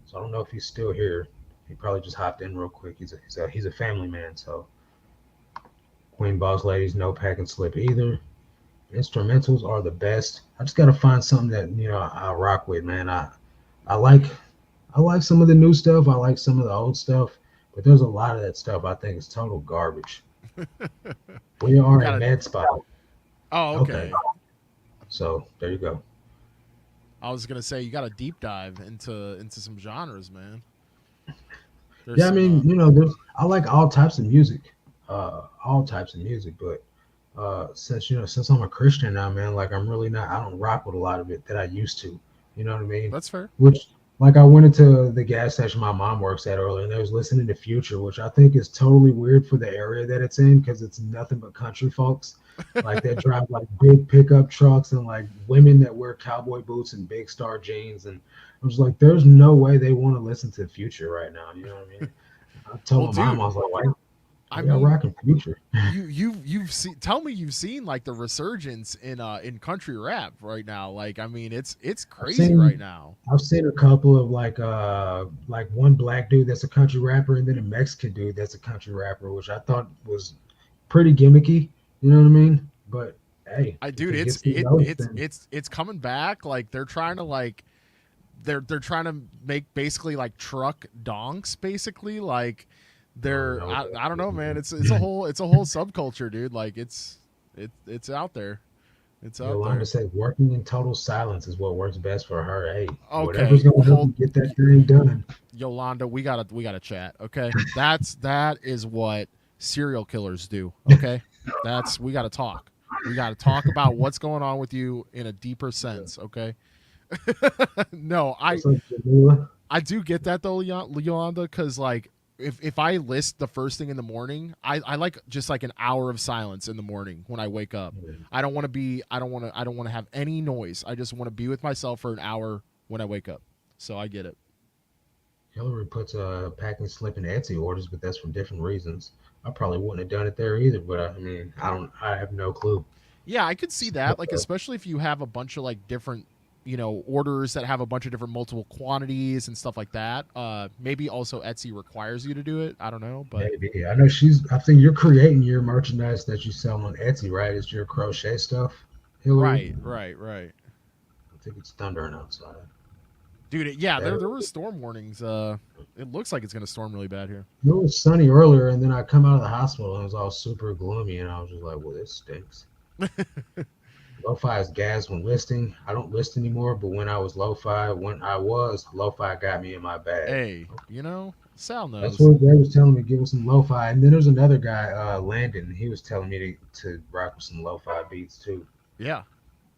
So I don't know if he's still here. He probably just hopped in real quick. He's a family man, so Queen Boss Ladies, no pack and slip either. Instrumentals are the best. I just gotta find something that I rock with, man. I like I like some of the new stuff. I like some of the old stuff, but there's a lot of that stuff I think is total garbage. We You are a gotta. med spot. Oh, Okay, okay. so there you go. I was gonna say you got to deep dive into some genres, man. There's Yeah, I some. mean, I like all types of music, but since I'm a Christian now, man, like I'm really not. I don't rock with a lot of it that I used to. You know what I mean? That's fair. Which, like, I went into the gas station my mom works at earlier, and they was listening to Future, which I think is totally weird for the area that it's in because it's nothing but country folks. Like they drive like big pickup trucks and like women that wear cowboy boots and big star jeans, and I was like, there's no way they want to listen to Future right now. You know what I mean? I Well, told my mom, I dude, was like, I why y'all mean, rocking Future? you've seen. Tell me you've seen like the resurgence in country rap right now. Like, I mean, it's I've crazy right seen now. I've seen a couple of like one black dude that's a country rapper and then a Mexican dude that's a country rapper, which I thought was pretty gimmicky. You know what I mean? But hey, I if dude, it it's gets it noticed, it's then it's it's coming back. Like they're trying to like they're trying to make basically like truck donks basically like I don't they're know what that I don't know, man. is. It's a whole subculture, dude. Like it's out there. It's out Yolanda there. said working in total silence is what works best for her. Hey, whatever's Okay, gonna help hold you get that thing done. Yolanda, we gotta chat. Okay, that is what serial killers do. Okay, We got to talk. We got to talk about what's going on with you in a deeper sense, okay? No, What's up, Jamila? I do get that though, Yolanda, because like if I list the first thing in the morning, I like just like an hour of silence in the morning when I wake up. Yeah. I don't want to be I don't want to have any noise. I just want to be with myself for an hour when I wake up. So I get it. Hillary puts a packing slip in Etsy orders, but that's for different reasons. I probably wouldn't have done it there either, but I mean, I have no clue. Yeah, I could see So, that. Like especially if you have a bunch of like different orders that have a bunch of different multiple quantities and stuff like that. Maybe also Etsy requires you to do it. I don't know, but maybe. I know I think you're creating your merchandise that you sell on Etsy, right? It's your crochet stuff, Hillary. right. I think it's thundering outside. Dude, yeah, That, there were storm warnings. It looks like it's gonna storm really bad here. it was sunny earlier, and then I come out of the hospital and it was all super gloomy, and I was just like, well, this stinks. Lo-fi is gas when listing. I don't list anymore, but when I was lo-fi got me in my bag. Hey, Sal That's knows. what they was telling me, give us some lo-fi. And then there's another guy, Landon. He was telling me to rock with some lo-fi beats too. Yeah,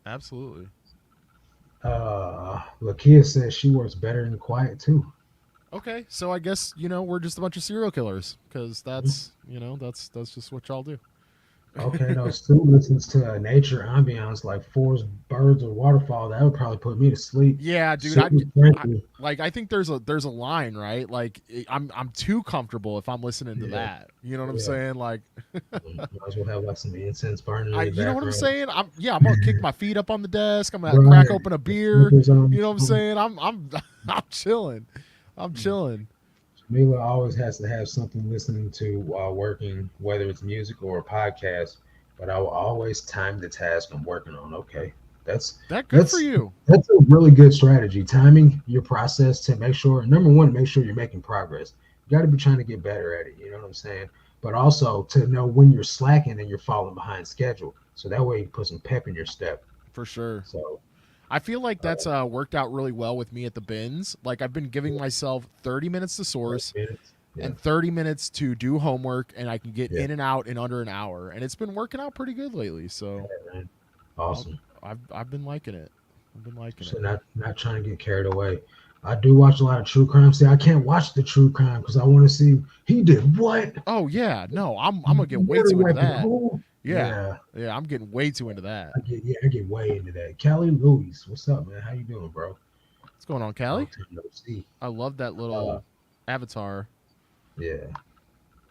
absolutely. Lakia says she works better in quiet too. Okay, so I guess we're just a bunch of serial killers because that's just what y'all do. Okay, no, Stu listens to nature ambiance like forest, birds, or waterfall. That would probably put me to sleep. Yeah, dude. Super tranquil. I think there's a line, right? Like I'm too comfortable if I'm listening to Yeah, that. You know what I'm yeah. saying? Like, Might as well have like some incense burning in the you know what I'm background. saying? I'm gonna kick my feet up on the desk. I'm gonna Right. crack open a beer. Sneakers on. You know what I'm saying? I'm chilling. I'm chilling. Mila always has to have something listening to while working, whether it's music or a podcast. But I will always time the task I'm working on. Okay, that's That good for that's you. that's a really good strategy. Timing your process to make sure, number one, make sure you're making progress. You got to be trying to get better at it. You know what I'm saying? But also to know when you're slacking and you're falling behind schedule, so that way you put some pep in your step. For sure. So I feel like that's worked out really well with me at the bins. Like I've been giving myself 30 minutes to source minutes. Yeah, and 30 minutes to do homework, and I can get yeah, in and out in under an hour, and it's been working out pretty good lately. So man. I'll, Awesome. I've been liking it. I've been liking So it. not trying to get carried away. I do watch a lot of true crime. See, I can't watch the true crime because I want to see he did what. Oh yeah, no, I'm gonna get way Murder too into weapon, that. who? Yeah, Yeah, yeah, I'm getting way too into that. I get way into that. Callie Louis, what's up, man? How you doing, bro? What's going on, Callie? Long time no see. I love that Uh, little avatar. yeah,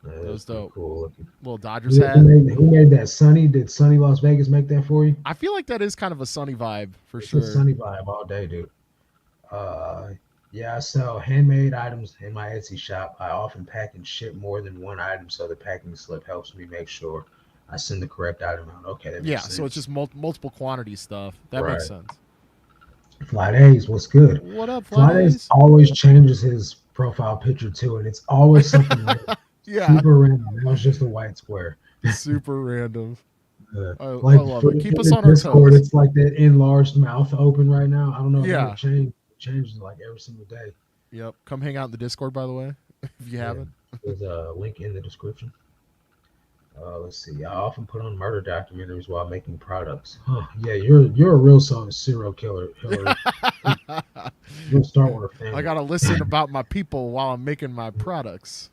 Those that's pretty dope. cool looking. Little Dodgers hat. Who made that? Sunny? Did Sunny Las Vegas make that for you? I feel like that is kind of a sunny vibe for It's a sure. Sunny vibe all day, dude. Uh, yeah, I sell handmade items in my Etsy shop. I often pack and ship more than one item, so the packing slip helps me make sure I send the correct item out. Okay, that Yeah, makes so it's sense. just multiple quantity stuff. That makes Right. sense. Fly Days, what's good? What up, Fly Days Flies? always changes his profile picture too, and it's always something random. Yeah, Super random. That was just a white square. super random. I Like love for it. Keep in us the on our Discord, toes. it's like that enlarged mouth open right now. I don't know if that'll Yeah. change. It changes like every single day. Yep. Come hang out in the Discord, by the way, if you Yeah. haven't. There's a link in the description. Let's see. I often put on murder documentaries while making products. Huh? Yeah, you're a real serial killer, Hillary. You'll start with a I family. gotta listen about my people while I'm making my products.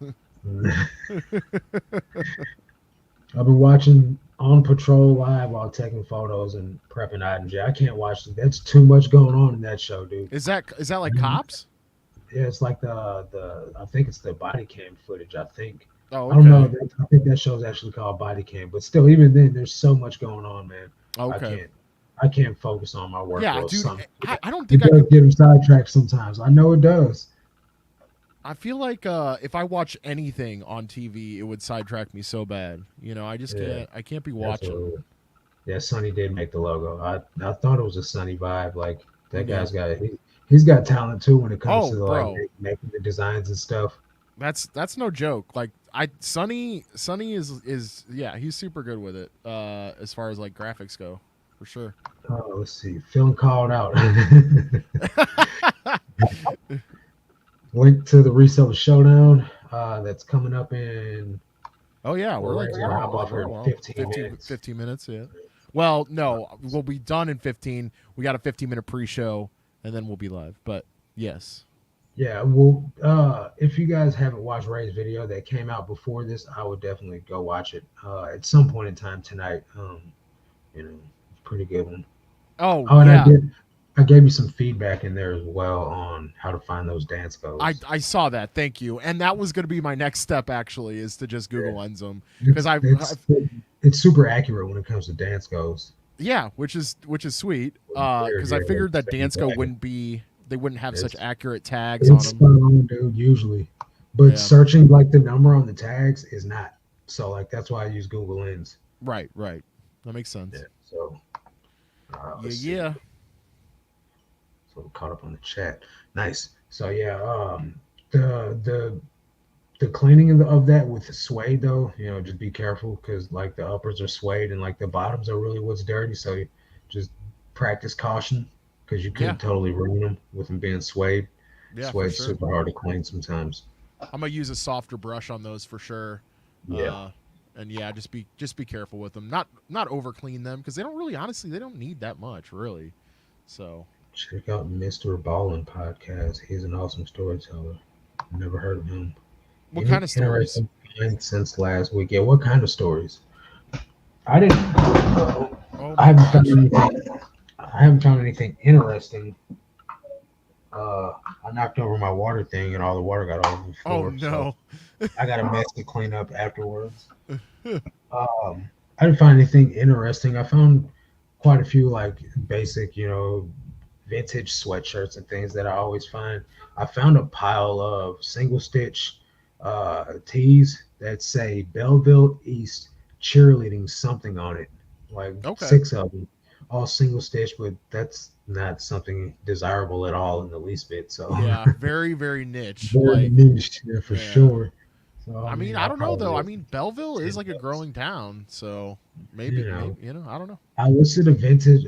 I've been watching On Patrol Live while taking photos and prepping items. Yeah, I can't watch it. That's too much going on in that show, dude. Is that like cops? Yeah, it's like the I think it's the body cam footage. I think Oh, I don't know. okay. I think that show's actually called body cam, but still, even then, there's so much going on, man. I Okay. can't I can't focus on my work. Yeah, Well, dude. some I don't it think I does could. get them sidetracked sometimes. I know it does. I feel like if I watch anything on TV, it would sidetrack me so bad. I just Yeah, can't. I can't be watching. absolutely. Yeah, Sonny did make the logo. I thought it was a Sonny vibe. Like that Yeah. guy's he's got talent too when it comes Oh, to like bro. making the designs and stuff. That's no joke. Like Sonny is yeah, he's super good with it. As far as like graphics go, for sure. Let's see. Feeling called out. Link to the resale showdown that's coming up in Oh yeah, we're We're like right gonna hop off we're here in well 15 minutes. 15 minutes. Yeah. Well, no, we'll be done in 15. We got a 15-minute pre-show, and then we'll be live. But yes. Yeah, well, if you guys haven't watched Ray's video that came out before this, I would definitely go watch it at some point in time tonight. It's a pretty good one. Oh Oh, and yeah, I gave you some feedback in there as well on how to find those dance codes. I saw that. Thank you. And that was going to be my next step. Actually, is to just Google Yeah, Lens them because it's it's it's super accurate when it comes to dance codes. yeah, which is sweet. Here, Because I here, like figured that second Dansko bracket. wouldn't be they wouldn't have such It's accurate tags on it's them. spot on, dude. Usually, but Yeah. searching like the number on the tags is not. So like that's why I use Google Lens. Right. Right. That makes Yeah. sense. So Yeah. let's see. Yeah. So we caught up on the chat. Nice. So yeah, the the the cleaning of that with the suede though, just be careful because like the uppers are suede and like the bottoms are really what's dirty. So just practice caution because you Yeah. could totally ruin them with them being suede. Yeah. For Suede's sure. super hard to clean sometimes. I'm gonna use a softer brush on those for sure. Yeah. Uh, and yeah, just be careful with them. Not over clean them because they don't really honestly they don't need that much really. So Check out Mr. Ballin podcast. He's an awesome storyteller. Never heard of him. what Any kind of stories? interesting finds since last week? Yeah, what kind of stories? I didn't. Oh I my haven't found gosh. anything. I haven't found anything interesting. I knocked over my water thing, and all the water got all over the Oh floor. So no. I got a mess to clean up afterwards. I didn't find anything interesting. I found quite a few like basic, vintage sweatshirts and things that I always find. I found a pile of single stitch tees that say Belleville East cheerleading something on it, like Okay. six of them, all single stitch, but that's not something desirable at all in the least bit. So Yeah, very very niche. very Like niche, yeah, for yeah. sure. So I I mean, mean, I I don't know probably though. I was mean, Belleville is like a 10 bucks. growing town, so You maybe know, I don't know. I listed a vintage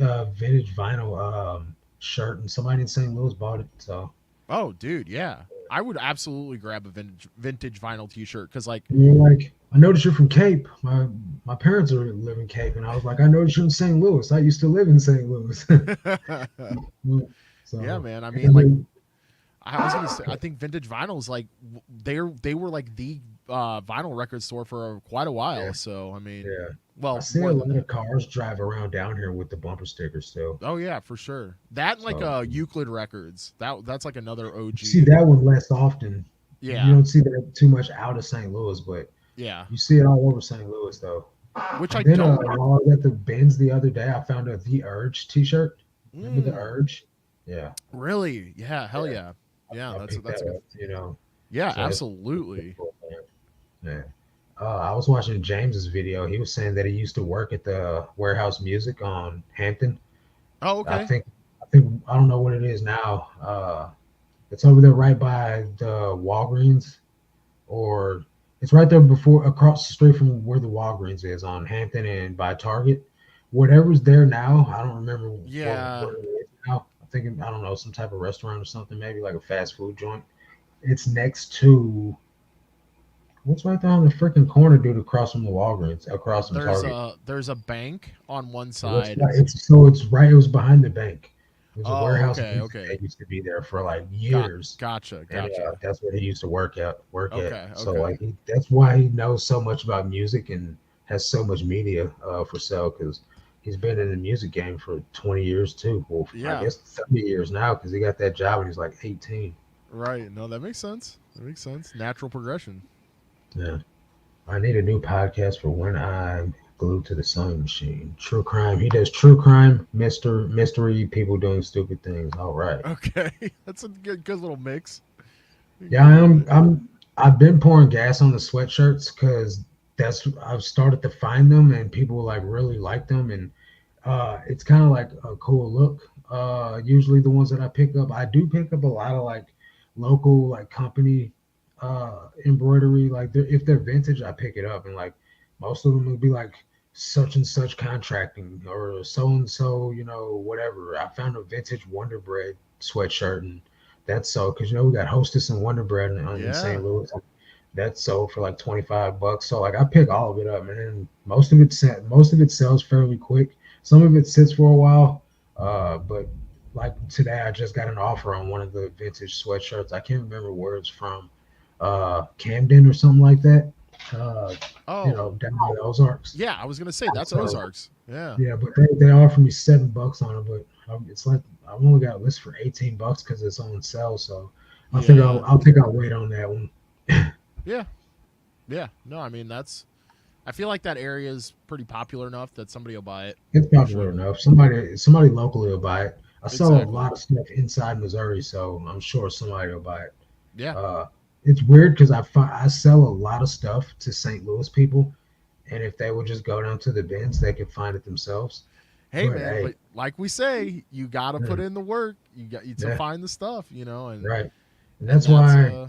vinyl shirt, and somebody in St. Louis bought it. So Oh, dude, yeah. I would absolutely grab a vintage vinyl T-shirt because, like, you're like, I noticed you're from Cape. My parents are live in Cape, and I was like, I noticed you're in St. Louis. I used to live in St. Louis. yeah, So man. I yeah, mean, like, I was gonna say, I think vintage vinyls, like, they were like the vinyl record store for quite a yeah, while. So, I mean, yeah. I well, see a more than lot that. of cars drive around down here with the bumper stickers still. Oh yeah, for sure. That and like So Euclid Records. That's like another you see OG. that one less often. You Yeah, don't see that too much out of St. Louis, but yeah. you see it all over St. Louis though. Which I And then don't. while I was at the Benz the other day, I found a The Urge T-shirt. Remember the Mm, Urge? Yeah, really? Yeah. Hell yeah. yeah. Yeah. I picked That's a that good. up. Yeah, So that's absolutely. yeah. I was watching James's video. He was saying that he used to work at the Warehouse Music on Hampton. Oh, I okay. think I don't know what it is now. It's over there right by the Walgreens, or it's right there before across the street from where the Walgreens is on Hampton and by Target. Whatever's there now, I don't remember Yeah. what it is now. I think I don't know, some type of restaurant or something, maybe like a fast food joint. It's next to what's right there on the freaking corner, dude, across from the Walgreens, across from Target. There's a bank on one What's side. right? It's right. It was behind the bank. There's a Oh, warehouse okay, music okay. that used to be there for like years, and Gotcha. that's where he used to work at. Work at. Okay, So okay. like that's why he knows so much about music and has so much media for sale because he's been in the music game for 20 years too. Well, I Yeah, guess 30 years now because he got that job when he was like 18. right. No, that makes sense. That makes sense. Natural progression. Yeah. I need a new podcast for when I'm glued to the sewing machine. True crime. He does true crime, mystery, people doing stupid things. All right. Okay, that's a good little mix. Yeah, Good little mix. I've been pouring gas on the sweatshirts because that's I've started to find them and people like really like them and it's kind of like a cool look. Usually the ones that I pick up, I do pick up a lot of like local like company embroidery. Like if they're vintage, I pick it up and like most of them will be like such and such contracting or so and so, whatever. I found a vintage Wonder Bread sweatshirt and that's so because we got Hostess and Wonder Bread in Yeah. St. Louis. that sold for like 25 bucks. So like I pick all of it up, man. Most of it sells fairly quick. Some of it sits for a while. But like today I just got an offer on one of the vintage sweatshirts. I can't remember where it's from. Camden or something like that. Uh Oh, down in the Ozarks. yeah, I was gonna say that's So Ozarks. Yeah, yeah, but they offered me 7 bucks on it, but it's like I've only got it listed for 18 bucks because it's on sale. So yeah, I think I'll wait on that one. yeah, yeah. No, I mean that's. I feel like that area is pretty popular enough that somebody will buy it It's for popular sure. enough. Somebody locally will buy it. I sell a Exactly. lot of stuff inside Missouri, so I'm sure somebody will buy it. Yeah. Uh, it's weird because I sell a lot of stuff to St. Louis people, and if they would just go down to the bins, they could find it themselves. Hey, But man, hey, but like we say, you got to yeah, put in the work. You got to yeah, find the stuff, right. And and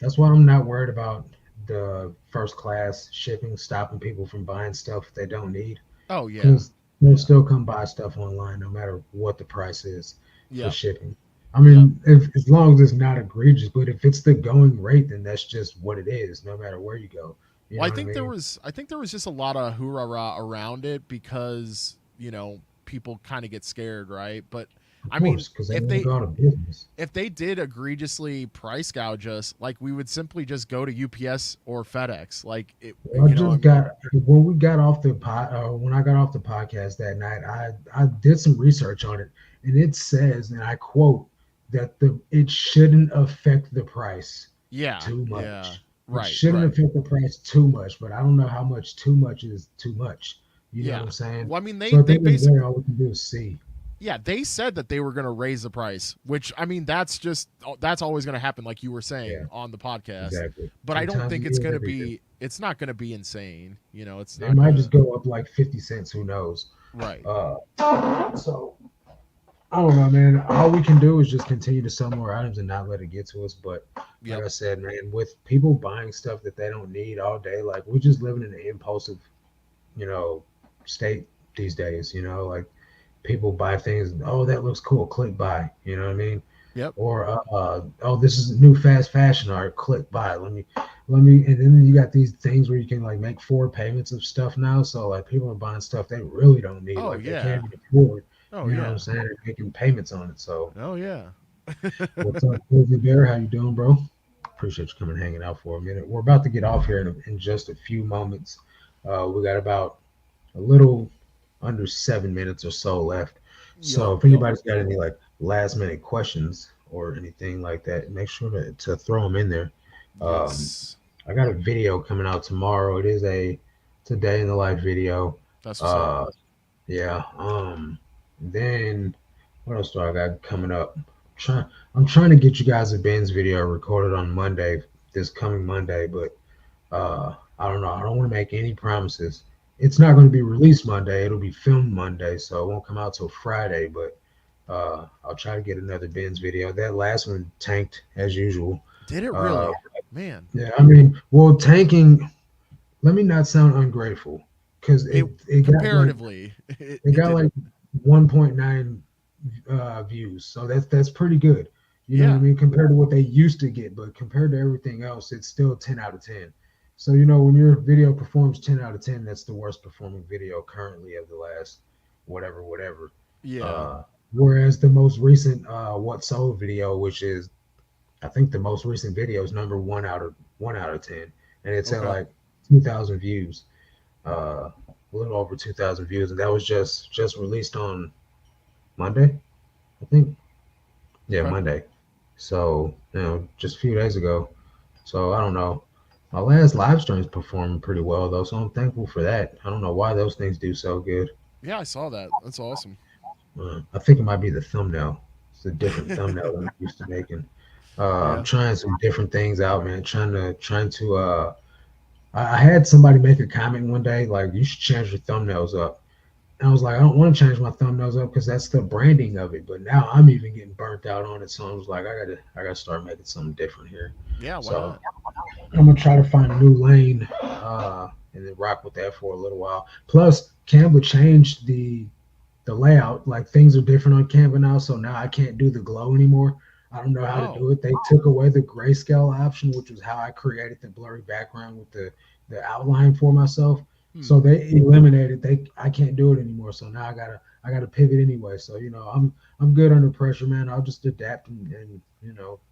that's why I'm not worried about the first class shipping stopping people from buying stuff they don't need, oh yeah, because they'll yeah, still come buy stuff online no matter what the price is for yep, shipping. I yep. mean, if as long as it's not egregious, but if it's the going rate, then that's just what it is, no matter where you go. You Well, know what I mean? I think there was just a lot of hoorah around it because people kind of get scared, right? But Of I mean, course, because they want to go out of business. if they did egregiously price gouge us, like we would simply just go to UPS or FedEx. Like it, Well, I just got when we got off the when I got off the podcast that night, I did some research on it, and it says, and I quote, that the it shouldn't affect the price yeah, too yeah, much. It right, shouldn't right, affect the price too much, but I don't know how much too much is too much. You know what yeah. I'm saying? Well, I mean, So at the they end of the day, basically all we can do is see. yeah, they said that they were going to raise the price, which I mean, that's always going to happen, like you were Yeah, saying on the podcast. exactly. But I Three don't times a think year, every year. it's not going to be insane. It's It not might going just to. go up like 50 cents. Who knows? Right. Uh, so I don't know, man. All we can do is just continue to sell more items and not let it get to us. But like Yep. I said, man, with people buying stuff that they don't need all day, like we're just living in an impulsive, you know, state these days. Like people buy things. Oh, that looks cool. Click buy. You know what I mean? Yep. Or oh, this is new fast fashion art. Click buy. Let me. And then you got these things where you can like make 4 payments of stuff now. So like people are buying stuff they really don't need. Oh Like they can't yeah. even afford. Oh You know what I'm yeah. saying? They're making payments on it. So Oh yeah. what's up, Cozy Bear? How you doing, bro? Appreciate you coming and hanging out for a minute. We're about to get off here in just a few moments. We got about a little under 7 minutes or so left. So Yup. if Yup. anybody's got any like last minute questions or anything like that, make sure to throw them in there. Um, Yes. I got a video coming out tomorrow. It is a day in the life video. That's what's up. Uh, yeah. Then what else do I got coming up? Try, I'm trying to get you guys a Ben's video recorded on Monday, this coming Monday, but I don't know. I don't want to make any promises. It's not going to be released Monday. It'll be filmed Monday, so it won't come out till Friday. But I'll try to get another Ben's video. That last one tanked as usual. Did it Uh, really? Man. yeah, I mean, well, tanking. Let me not sound ungrateful, because It it got like comparatively it it got didn't. like 1.9 views, so that's pretty good. You know what I Yeah. mean, compared to what they used to get, but compared to everything else, it's still 10 out of 10. So when your video performs 10 out of 10, that's the worst performing video currently of the last whatever. Yeah. Uh, Whereas the most recent what sold video, which is I think the most recent video, is number 1 out of 10, and it's at Okay. like 2,000 views, a little over 2,000 views, and that was just released on Monday, I think. Yeah, Okay. Monday. So just a few days ago. So I don't know. My last live streams performed pretty well though, so I'm thankful for that. I don't know why those things do so good. Yeah, I saw that. That's awesome. I think it might be the thumbnail. It's a different thumbnail than I'm used to making. I'm Yeah. trying some different things out, man. Trying to. I had somebody make a comment one day like, you should change your thumbnails up. And I was like, I don't want to change my thumbnails up because that's the branding of it. But now I'm even getting burnt out on it. So I was like, I gotta start making something different here. Yeah, why So not? I'm gonna try to find a new lane, and then rock with that for a little while. Plus, Canva changed the layout. Like things are different on Canva now. So now I can't do the glow anymore. I don't know how to Oh. do it. They took away the grayscale option, which was how I created the blurry background with the outline for myself. Hmm. So they eliminated. I can't do it anymore. So now I gotta pivot anyway. So I'm good under pressure, man. I'll just adapt and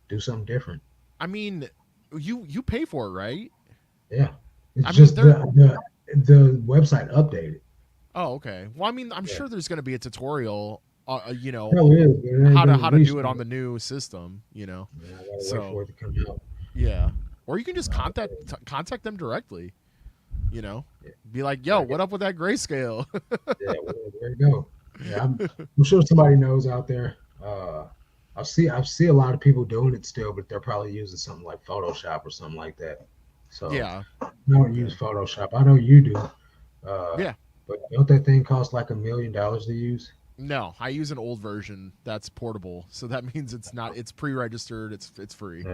do something different. I mean, you pay for it, right? Yeah, it's I mean, just there. the website updated. Oh, okay. Well, I mean, I'm Yeah, sure there's going to be a tutorial, probably is, but it ain't how been to do released it yet. on the new system. Yeah, I gotta wait So for it to come out. yeah, or you can just Uh, contact them directly. You know, yeah, be like, yeah, "Yo, what up with that grayscale?" yeah, where to go? Yeah, I'm sure somebody knows out there. I see a lot of people doing it still, but they're probably using something like Photoshop or something like that. So Yeah, I don't yeah, use Photoshop. I know you do, yeah. but don't that thing cost like $1 million to use? No, I use an old version that's portable, so that means it's pre-registered. It's free.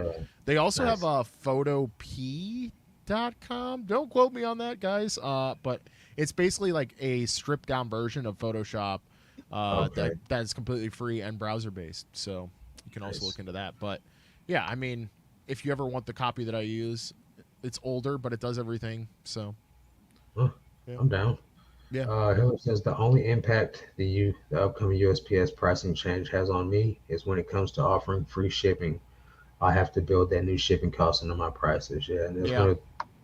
They also have Nice. a photop.com. Don't quote me on that, guys. But it's basically like a stripped down version of Photoshop Okay, that is completely free and browser based. So you can also look nice. into that. But yeah, I mean, if you ever want the copy that I use, it's older, but it does everything. So Huh, yeah, I'm down. yeah, Hiller says the only impact the upcoming USPS pricing change has on me is when it comes to offering free shipping. I have to build that new shipping cost into my prices. Yeah, and yeah.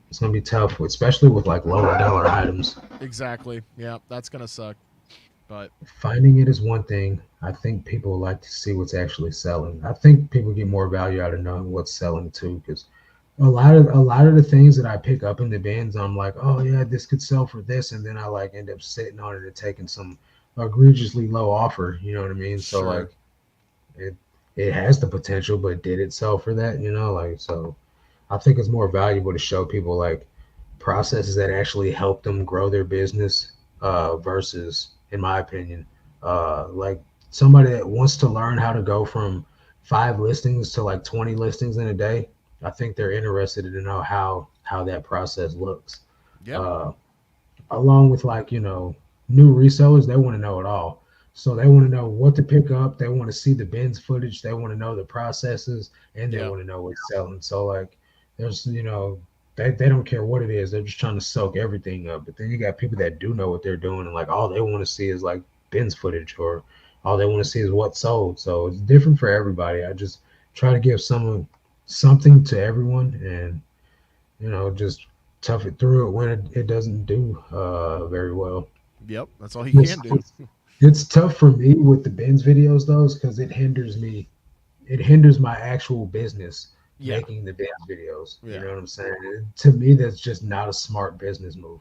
it's gonna be tough, especially with like lower dollar items. Exactly. Yeah, that's gonna suck. But Finding it is one thing. I think people like to see what's actually selling. I think people get more value out of knowing what's selling too, because a lot of the things that I pick up in the bins, I'm like, oh yeah, this could sell for this, and then I like end up sitting on it and taking some egregiously low offer. You know what I mean? So sure. like it it has the potential, but did it sell for that? Like so. I think it's more valuable to show people like processes that actually help them grow their business versus, in my opinion, like somebody that wants to learn how to go from 5 listings to like 20 listings in a day. I think they're interested to know how that process looks. Yeah. Uh, Along with like new resellers, they want to know it all. So they want to know what to pick up. They want to see the bins footage. They want to know the processes, and they Yeah. want to know what's selling. So like, there's they don't care what it is. They're just trying to soak everything up. But then you got people that do know what they're doing, and like all they want to see is like bins footage, or all they want to see is what sold. So it's different for everybody. I just try to give someone something to everyone, and just tough it through it when it doesn't do very well. Yep. That's all you It's, can do. it's it's tough for me with the Benz videos though, because it hinders me. It hinders my actual business Yeah. making the Benz videos. You Yeah. know what I'm saying? To me, that's just not a smart business move.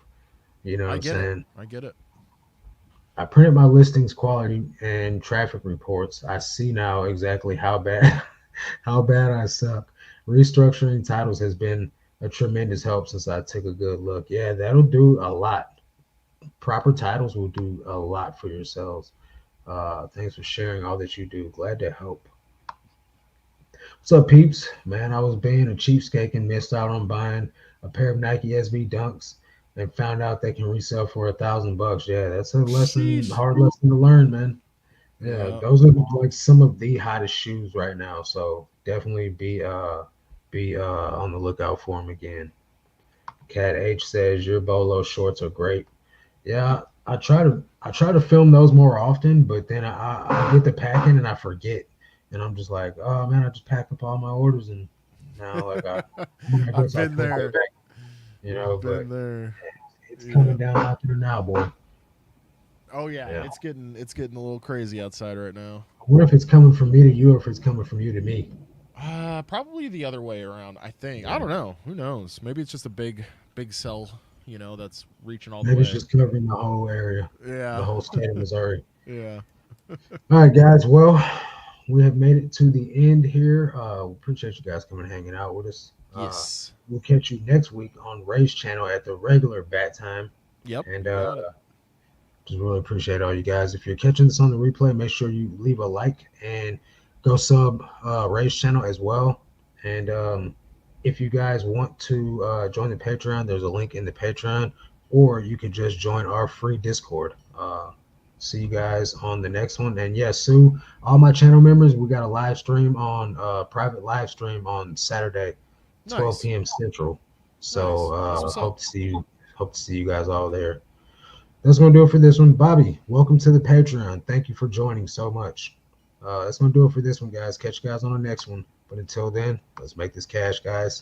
You know what I I'm get it. saying? I get it. I printed my listings quality and traffic reports. I see now exactly how bad how bad I suck. Restructuring titles has been a tremendous help since I took a good look. Yeah, that'll do a lot. Proper titles will do a lot for your sales. Thanks for sharing all that you do. Glad to help. What's up, peeps? Man, I was being a cheapskate and missed out on buying a pair of Nike SB Dunks and found out they can resell for $1,000. Yeah, that's a lesson, Sheesh. hard lesson to learn, man. Yeah, Yeah. those are like some of the hottest shoes right now. So definitely be on the lookout for them again. Cat H says your bolo shorts are great. Yeah, I try to film those more often, but then I get the packing and I forget, and I'm just like, oh man, I just packed up all my orders and now like I I've guess I'll been put that there. back, Been but there. it's Yeah. coming down out there now, boy. Oh yeah, Yeah, it's getting a little crazy outside right now. I wonder if it's coming from me to you or if it's coming from you to me. Probably the other way around. I think. I Yeah, don't know. Who knows? Maybe it's just a big cell. That's reaching all the maybe it's way. just covering the whole area, the Yeah. whole state of Missouri. Yeah. All right, guys. Well, we have made it to the end here. We appreciate you guys coming and hanging out with us. Yes. We'll catch you next week on Ray's channel at the regular bat time. Yep. And You got it. just really appreciate all you guys. If you're catching this on the replay, make sure you leave a like and go sub Ray's channel as well. And if you guys want to join the Patreon, there's a link in the Patreon, or you could just join our free Discord. See you guys on the next one. And yes, Sue, all my channel members, we got a live stream on private live stream on Saturday, 12 Nice, p.m. Central. So nice. That's what's up. hope to see you guys all there. That's gonna do it for this one. Bobby, welcome to the Patreon. Thank you for joining so much. That's gonna do it for this one, guys. Catch you guys on the next one. But until then, let's make this cash, guys.